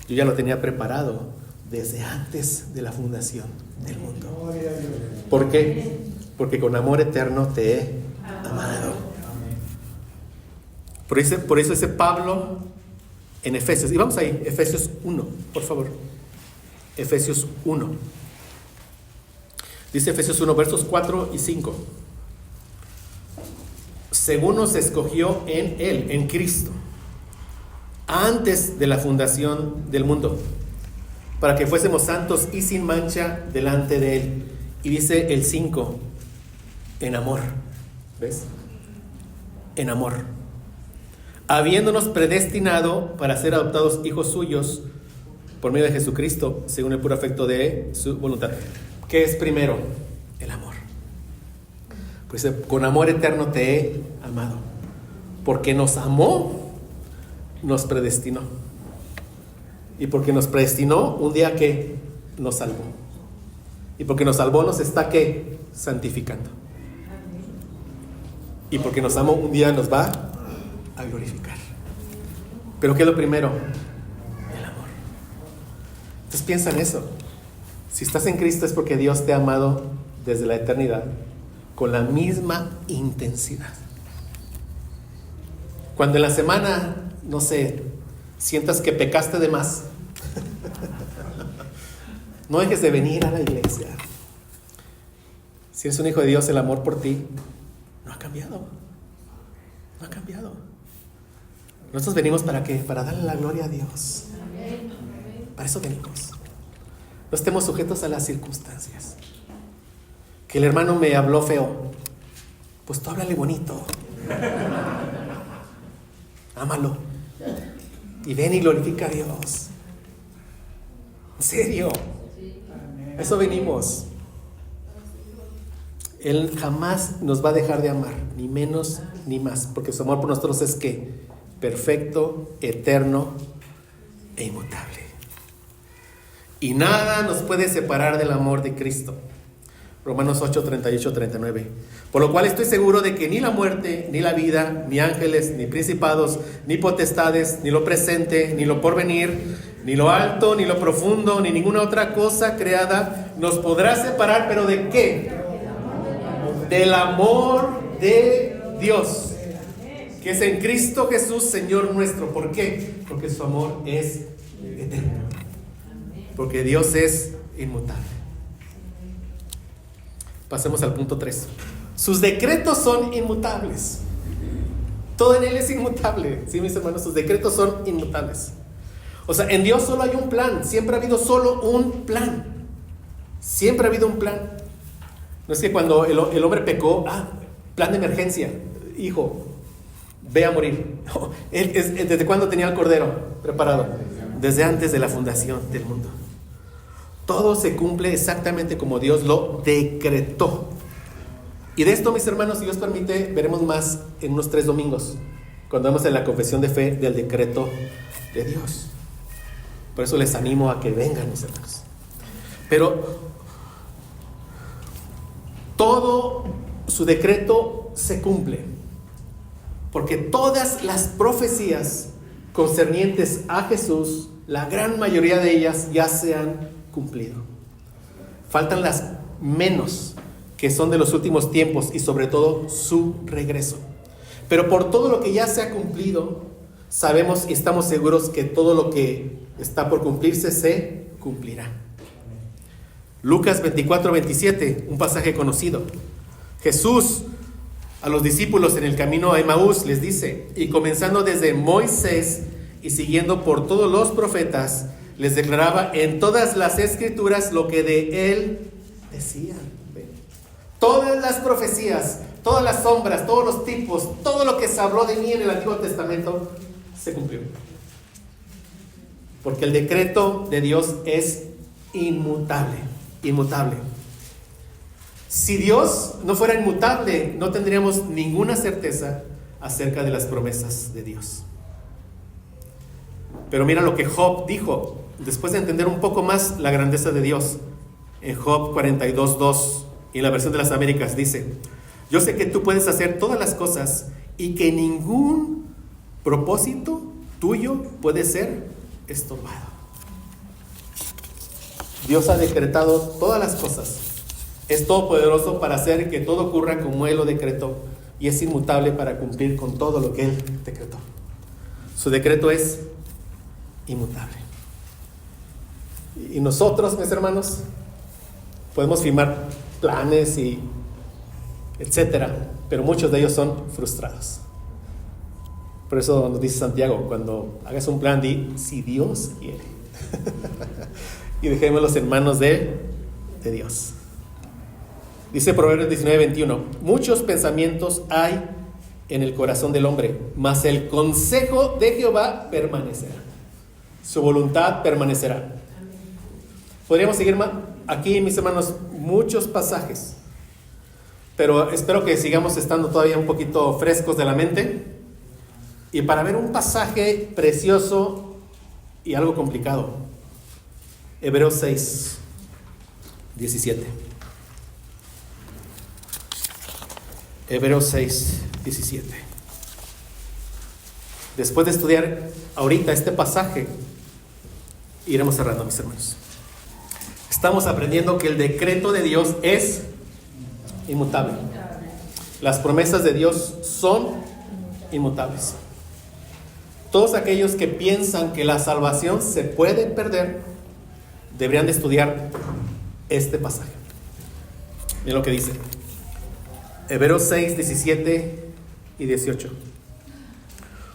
Speaker 1: yo ya lo tenía preparado desde antes de la fundación del mundo. ¿Por qué? Porque con amor eterno te he amado. Por eso dice Pablo en Efesios, y vamos ahí, Efesios 1, por favor. Efesios 1. Dice Efesios 1, versos 4 y 5. Según nos escogió en Él, en Cristo, antes de la fundación del mundo, para que fuésemos santos y sin mancha delante de Él. Y dice el 5, en amor. ¿Ves? En amor. Habiéndonos predestinado para ser adoptados hijos suyos por medio de Jesucristo, según el puro afecto de su voluntad. ¿Qué es primero? El amor. Pues con amor eterno te he amado. Porque nos amó, nos predestinó. Y porque nos predestinó, un día que nos salvó. Y porque nos salvó, nos está ¿qué? Santificando. Y porque nos amó, un día nos va a glorificar. ¿Pero qué es lo primero? El amor. Entonces piensa en eso. Si estás en Cristo es porque Dios te ha amado desde la eternidad con la misma intensidad. Cuando en la semana, no sé, sientas que pecaste de más, no dejes de venir a la iglesia. Si eres un hijo de Dios, el amor por ti no ha cambiado. No ha cambiado. Nosotros venimos ¿para qué? Para darle la gloria a Dios. Para eso venimos. No estemos sujetos a las circunstancias. Que el hermano me habló feo, pues tú háblale bonito. Ámalo. Y ven y glorifica a Dios. En serio. A eso venimos. Él jamás nos va a dejar de amar, ni menos ni más, porque su amor por nosotros es ¿qué? Perfecto, eterno e inmutable. Y nada nos puede separar del amor de Cristo. Romanos 8, 38, 39. Por lo cual estoy seguro de que ni la muerte, ni la vida, ni ángeles, ni principados, ni potestades, ni lo presente, ni lo porvenir, ni lo alto, ni lo profundo, ni ninguna otra cosa creada nos podrá separar, ¿pero de qué? Del amor de Dios, que es en Cristo Jesús, Señor nuestro. ¿Por qué? Porque su amor es eterno. Porque Dios es inmutable. Pasemos al punto 3. Sus decretos son inmutables. Todo en Él es inmutable. Sí, mis hermanos, sus decretos son inmutables. O sea, en Dios solo hay un plan. Siempre ha habido solo un plan. Siempre ha habido un plan. No es que cuando el hombre pecó, plan de emergencia, hijo, ve a morir. No, ¿desde cuándo tenía el cordero preparado? Desde antes de la fundación del mundo. Todo se cumple exactamente como Dios lo decretó. Y de esto, mis hermanos, si Dios permite, veremos más en unos 3 domingos, cuando vamos en la confesión de fe del decreto de Dios. Por eso les animo a que vengan, mis hermanos. Pero todo su decreto se cumple, porque todas las profecías concernientes a Jesús, la gran mayoría de ellas ya se han cumplido. Faltan las menos, que son de los últimos tiempos, y sobre todo su regreso. Pero por todo lo que ya se ha cumplido, sabemos y estamos seguros que todo lo que está por cumplirse se cumplirá. Lucas 24:27, un pasaje conocido. Jesús a los discípulos en el camino a Emaús les dice: y comenzando desde Moisés y siguiendo por todos los profetas, les declaraba en todas las escrituras lo que de él decían. Todas las profecías, todas las sombras, todos los tipos, todo lo que se habló de mí en el Antiguo Testamento se cumplió. Porque el decreto de Dios es inmutable, inmutable. Si Dios no fuera inmutable, no tendríamos ninguna certeza acerca de las promesas de Dios. Pero mira lo que Job dijo, después de entender un poco más la grandeza de Dios. En Job 42:2, y en la versión de las Américas dice: yo sé que tú puedes hacer todas las cosas y que ningún propósito tuyo puede ser estorbado. Dios ha decretado todas las cosas. Es todopoderoso para hacer que todo ocurra como Él lo decretó, y es inmutable para cumplir con todo lo que Él decretó. Su decreto es inmutable. Y nosotros, mis hermanos, podemos firmar planes y etcétera, pero muchos de ellos son frustrados. Por eso nos dice Santiago: cuando hagas un plan, di si Dios quiere. Y dejémoslos en manos de Dios. Dice Proverbios 19:21: muchos pensamientos hay en el corazón del hombre, mas el consejo de Jehová permanecerá. Su voluntad permanecerá. Podríamos seguir aquí, mis hermanos, muchos pasajes, pero espero que sigamos estando todavía un poquito frescos de la mente, y para ver un pasaje precioso y algo complicado. Hebreos 6:17. Hebreos 6:17. Después de estudiar ahorita este pasaje, iremos cerrando, mis hermanos. Estamos aprendiendo que el decreto de Dios es inmutable. Las promesas de Dios son inmutables. Todos aquellos que piensan que la salvación se puede perder deberían de estudiar este pasaje. Miren lo que dice Hebreos 6:17 y 18.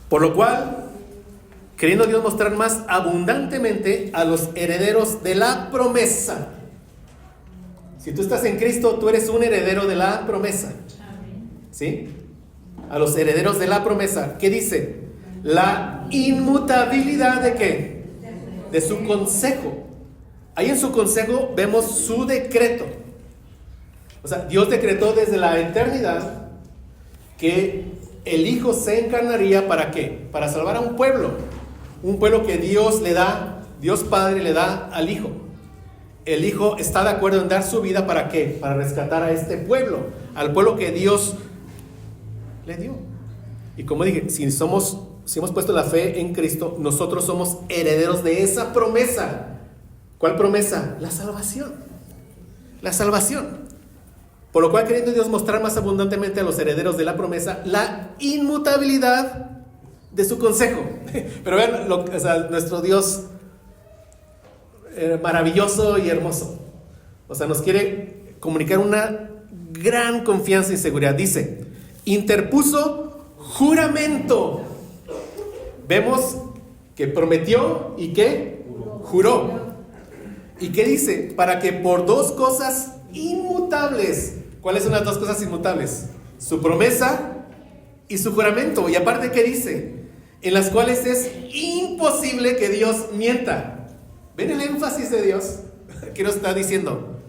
Speaker 1: Por lo cual, queriendo Dios mostrar más abundantemente a los herederos de la promesa. Si tú estás en Cristo, tú eres un heredero de la promesa. ¿Sí? A los herederos de la promesa. ¿Qué dice? La inmutabilidad de ¿qué? De su consejo. Ahí en su consejo vemos su decreto. O sea, Dios decretó desde la eternidad que el Hijo se encarnaría ¿para qué? Para salvar a un pueblo. Un pueblo que Dios le da, Dios Padre le da al Hijo. El Hijo está de acuerdo en dar su vida ¿para qué? Para rescatar a este pueblo, al pueblo que Dios le dio. Y como dije, si hemos puesto la fe en Cristo, nosotros somos herederos de esa promesa. ¿Cuál promesa? La salvación. La salvación. Por lo cual, queriendo Dios mostrar más abundantemente a los herederos de la promesa la inmutabilidad de su consejo. Pero vean, nuestro Dios maravilloso y hermoso. O sea, nos quiere comunicar una gran confianza y seguridad. Dice, interpuso juramento. Vemos que prometió y que juró. ¿Y qué dice? Para que por 2 cosas inmutables. ¿Cuáles son las 2 cosas inmutables? Su promesa y su juramento. Y aparte, ¿qué dice? En las cuales es imposible que Dios mienta. ¿Ven el énfasis de Dios? ¿Qué nos está diciendo?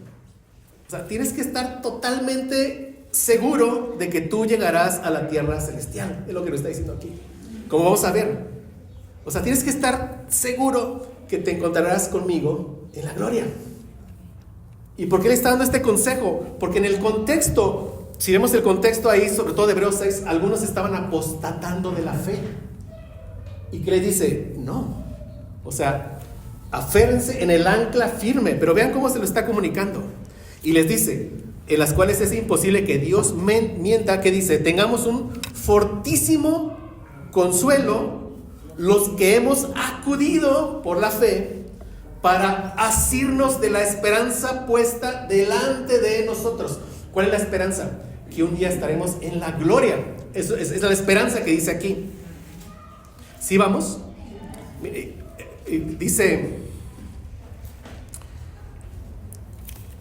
Speaker 1: O sea, tienes que estar totalmente seguro de que tú llegarás a la tierra celestial. Es lo que nos está diciendo aquí. Como vamos a ver. O sea, tienes que estar seguro que te encontrarás conmigo en la gloria. ¿Y por qué le está dando este consejo? Porque en el contexto, si vemos el contexto ahí, sobre todo de Hebreos 6, algunos estaban apostatando de la fe. ¿Y qué le dice? No. O sea, aférrense en el ancla firme. Pero vean cómo se lo está comunicando. Y les dice, en las cuales es imposible que Dios mienta, que dice, tengamos un fortísimo consuelo los que hemos acudido por la fe para asirnos de la esperanza puesta delante de nosotros. ¿Cuál es la esperanza? Que un día estaremos en la gloria. Eso es la esperanza que dice aquí. ¿Sí vamos? Dice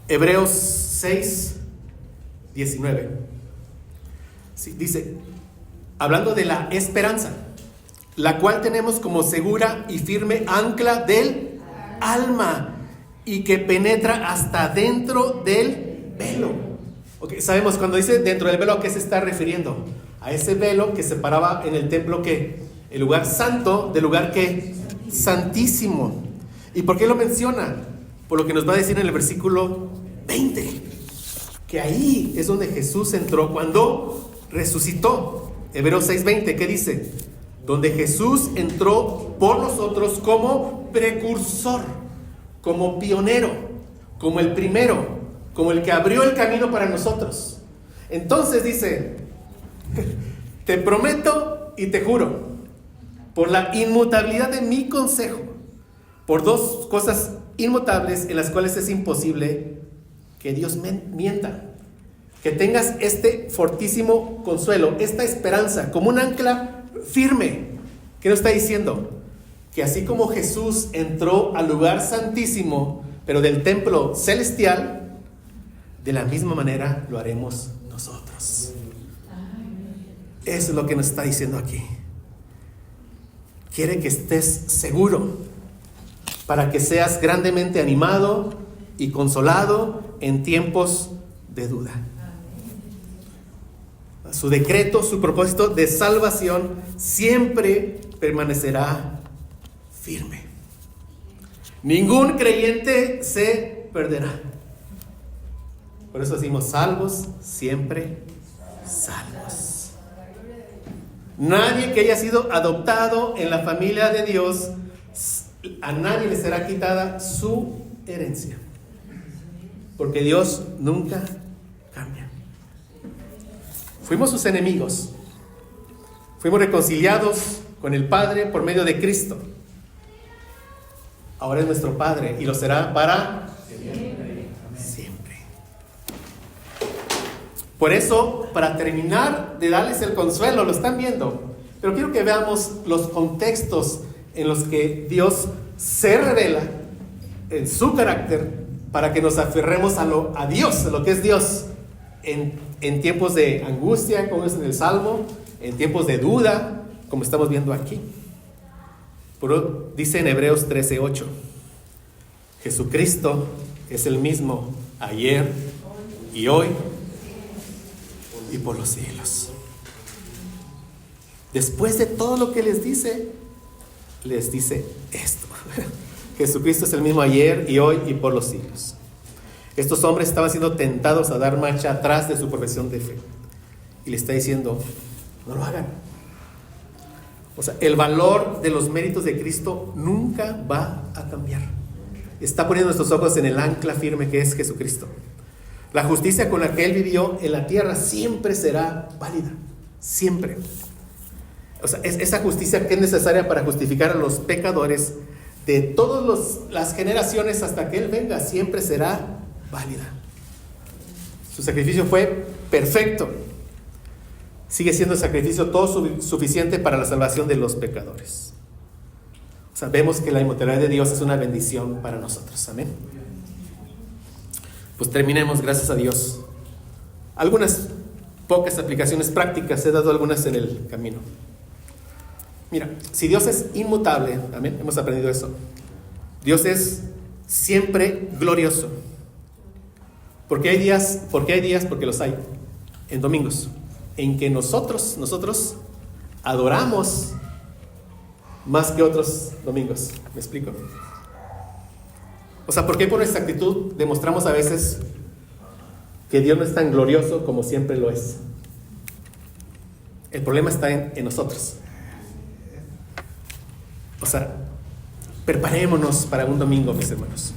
Speaker 1: Hebreos 6, 19. Sí, dice, hablando de la esperanza, la cual tenemos como segura y firme ancla del alma y que penetra hasta dentro del velo. Okay, sabemos cuando dice dentro del velo, ¿a qué se está refiriendo? A ese velo que separaba en el templo que el lugar santo del lugar que santísimo. ¿Y por qué lo menciona? Por lo que nos va a decir en el versículo 20, que ahí es donde Jesús entró cuando resucitó. Hebreos 6:20, ¿qué dice? Donde Jesús entró por nosotros como precursor, como pionero, como el primero, como el que abrió el camino para nosotros. Entonces dice, te prometo y te juro, por la inmutabilidad de mi consejo, por dos cosas inmutables en las cuales es imposible que Dios mienta, que tengas este fortísimo consuelo, esta esperanza, como un ancla firme. ¿Qué nos está diciendo? Que así como Jesús entró al lugar santísimo, pero del templo celestial, de la misma manera lo haremos nosotros. Eso es lo que nos está diciendo aquí. Quiere que estés seguro para que seas grandemente animado y consolado en tiempos de duda. Su decreto, su propósito de salvación siempre permanecerá firme. Ningún creyente se perderá. Por eso decimos salvos, siempre salvos. Nadie que haya sido adoptado en la familia de Dios, a nadie le será quitada su herencia. Porque Dios nunca cambia. Fuimos sus enemigos. Fuimos reconciliados con el Padre por medio de Cristo. Ahora es nuestro Padre y lo será para siempre. Por eso, para terminar de darles el consuelo, lo están viendo, pero quiero que veamos los contextos en los que Dios se revela en su carácter, para que nos aferremos a Dios, a lo que es Dios, en tiempos de angustia, como es en el Salmo, en tiempos de duda, como estamos viendo aquí. Dice en Hebreos 13:8, Jesucristo es el mismo ayer y hoy y por los siglos. Después de todo lo que les dice esto. Jesucristo es el mismo ayer y hoy y por los siglos. Estos hombres estaban siendo tentados a dar marcha atrás de su profesión de fe. Y le está diciendo, no lo hagan. O sea, el valor de los méritos de Cristo nunca va a cambiar. Está poniendo nuestros ojos en el ancla firme que es Jesucristo. La justicia con la que Él vivió en la tierra siempre será válida. Siempre. O sea, es esa justicia que es necesaria para justificar a los pecadores de todas las generaciones hasta que Él venga, siempre será válida. Su sacrificio fue perfecto. Sigue siendo el sacrificio todo suficiente para la salvación de los pecadores. Sabemos que la inmutabilidad de Dios es una bendición para nosotros. Amén. Pues terminemos, gracias a Dios. Algunas pocas aplicaciones prácticas, he dado algunas en el camino. Mira, si Dios es inmutable, amén, hemos aprendido eso. Dios es siempre glorioso. Porque hay días, porque los hay, en domingos, en que nosotros adoramos más que otros domingos. ¿Me explico? O sea, porque por nuestra actitud demostramos a veces que Dios no es tan glorioso como siempre lo es. El problema está en nosotros. O sea, preparémonos para un domingo, mis hermanos,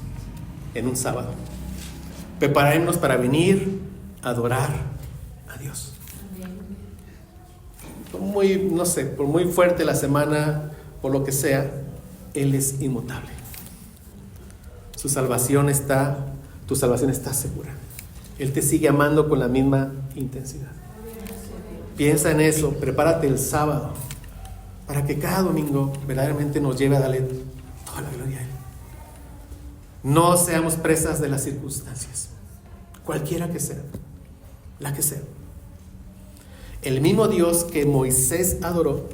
Speaker 1: en un sábado. Preparémonos para venir a adorar a Dios. Por muy fuerte la semana, por lo que sea, Él es inmutable. Tu salvación está segura. Él te sigue amando con la misma intensidad. Piensa en eso, prepárate el sábado para que cada domingo verdaderamente nos lleve a darle toda la gloria a Él. No seamos presas de las circunstancias, cualquiera que sea, la que sea. El mismo Dios que Moisés adoró,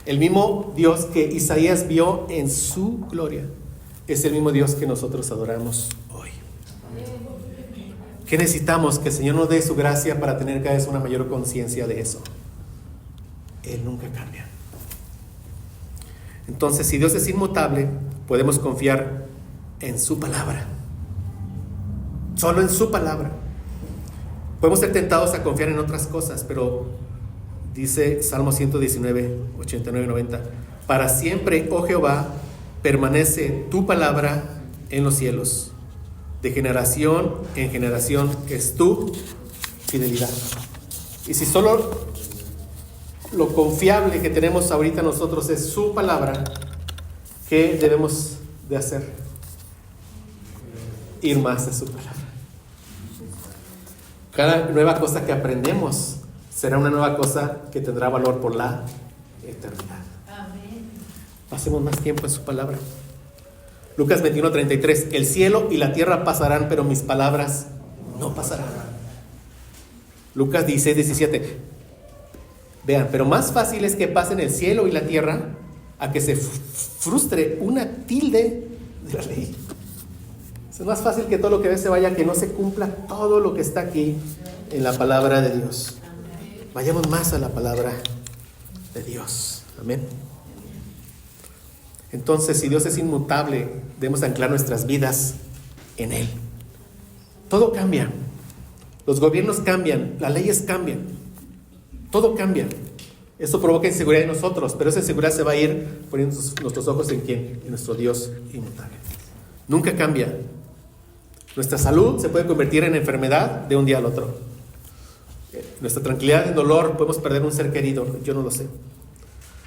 Speaker 1: el mismo Dios que Isaías vio en su gloria, es el mismo Dios que nosotros adoramos hoy. ¿Qué necesitamos? Que el Señor nos dé su gracia para tener cada vez una mayor conciencia de eso. Él nunca cambia. Entonces, si Dios es inmutable, podemos confiar en su palabra. Solo en su palabra. Podemos ser tentados a confiar en otras cosas, pero dice Salmo 119, 89 y 90: para siempre, oh Jehová, permanece tu palabra en los cielos. De generación en generación es tu fidelidad. Y si solo lo confiable que tenemos ahorita nosotros es su palabra, ¿qué debemos de hacer? Ir más a su palabra. Cada nueva cosa que aprendemos será una nueva cosa que tendrá valor por la eternidad. Pasemos más tiempo en su palabra. Lucas 21:33: el cielo y la tierra pasarán, pero mis palabras no pasarán. Lucas 16:17: vean, pero más fácil es que pasen el cielo y la tierra a que se frustre una tilde de la ley. Es más fácil que todo lo que ve se vaya, que no se cumpla todo lo que está aquí en la palabra de Dios. Vayamos más a la palabra de Dios. Amén. Entonces, si Dios es inmutable, debemos anclar nuestras vidas en Él. Todo cambia. Los gobiernos cambian, las leyes cambian. Todo cambia. Esto provoca inseguridad en nosotros, pero esa inseguridad se va a ir poniendo nuestros ojos en ¿quién? En nuestro Dios inmutable. Nunca cambia. Nuestra salud se puede convertir en enfermedad de un día al otro. Nuestra tranquilidad en dolor, podemos perder un ser querido, yo no lo sé.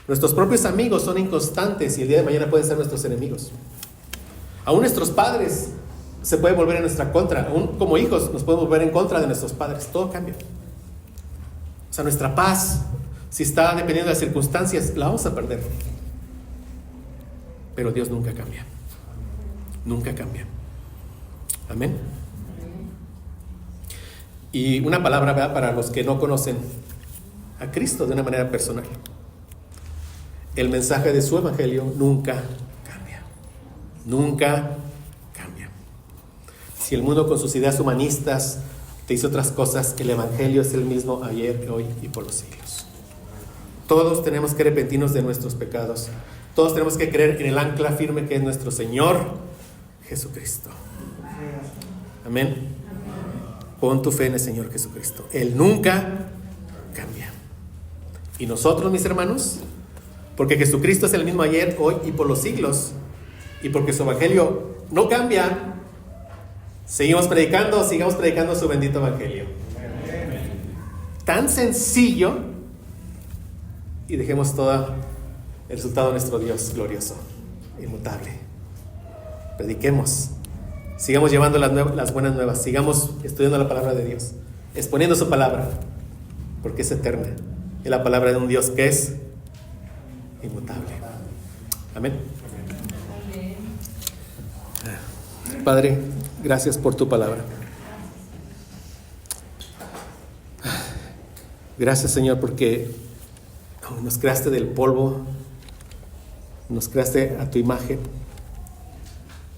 Speaker 1: Nuestros propios amigos son inconstantes y el día de mañana pueden ser nuestros enemigos. Aún nuestros padres se pueden volver en nuestra contra. Aún como hijos nos podemos volver en contra de nuestros padres. Todo cambia. O sea, nuestra paz, si está dependiendo de las circunstancias, la vamos a perder. Pero Dios nunca cambia. Nunca cambia. Amén. Y una palabra, ¿verdad?, para los que no conocen a Cristo de una manera personal. El mensaje de su evangelio nunca cambia. Nunca cambia. Si el mundo con sus ideas humanistas te dice otras cosas, el evangelio es el mismo ayer, hoy y por los siglos. Todos tenemos que arrepentirnos de nuestros pecados. Todos tenemos que creer en el ancla firme que es nuestro Señor Jesucristo. Amén. Pon tu fe en el Señor Jesucristo. Él nunca cambia. Y nosotros, mis hermanos, porque Jesucristo es el mismo ayer, hoy y por los siglos, y porque su evangelio no cambia, sigamos predicando su bendito evangelio. Tan sencillo, y dejemos todo el resultado de nuestro Dios glorioso, inmutable. Prediquemos, sigamos llevando las buenas nuevas, sigamos estudiando la palabra de Dios, exponiendo su palabra, porque es eterna, es la palabra de un Dios que es inmutable. Amén. Padre, gracias por tu palabra. Gracias, Señor, porque nos creaste del polvo, nos creaste a tu imagen,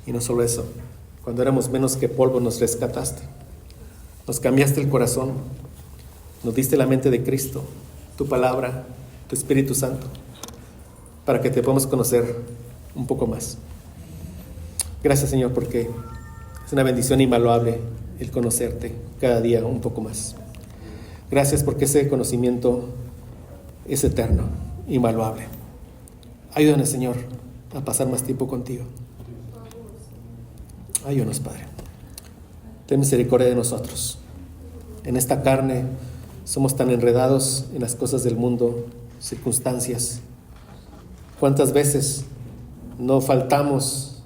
Speaker 1: Y no solo eso, cuando éramos menos que polvo nos rescataste, nos cambiaste el corazón, nos diste la mente de Cristo, tu palabra, tu Espíritu Santo, para que te podamos conocer un poco más. Gracias, Señor, porque es una bendición invaluable el conocerte cada día un poco más. Gracias porque ese conocimiento es eterno, invaluable. Ayúdanos, Señor, a pasar más tiempo contigo. Ayúdanos, Padre. Ten misericordia de nosotros. En esta carne somos tan enredados en las cosas del mundo, circunstancias. ¿Cuántas veces no faltamos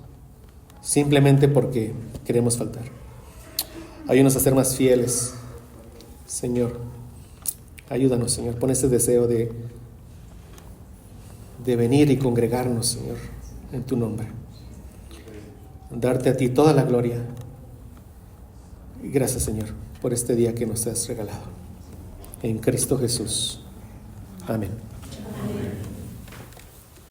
Speaker 1: simplemente porque queremos faltar? Ayúdanos a ser más fieles, Señor. Ayúdanos, Señor. Pon ese deseo de venir y congregarnos, Señor, en tu nombre. Darte a ti toda la gloria. Y gracias, Señor, por este día que nos has regalado. En Cristo Jesús. Amén.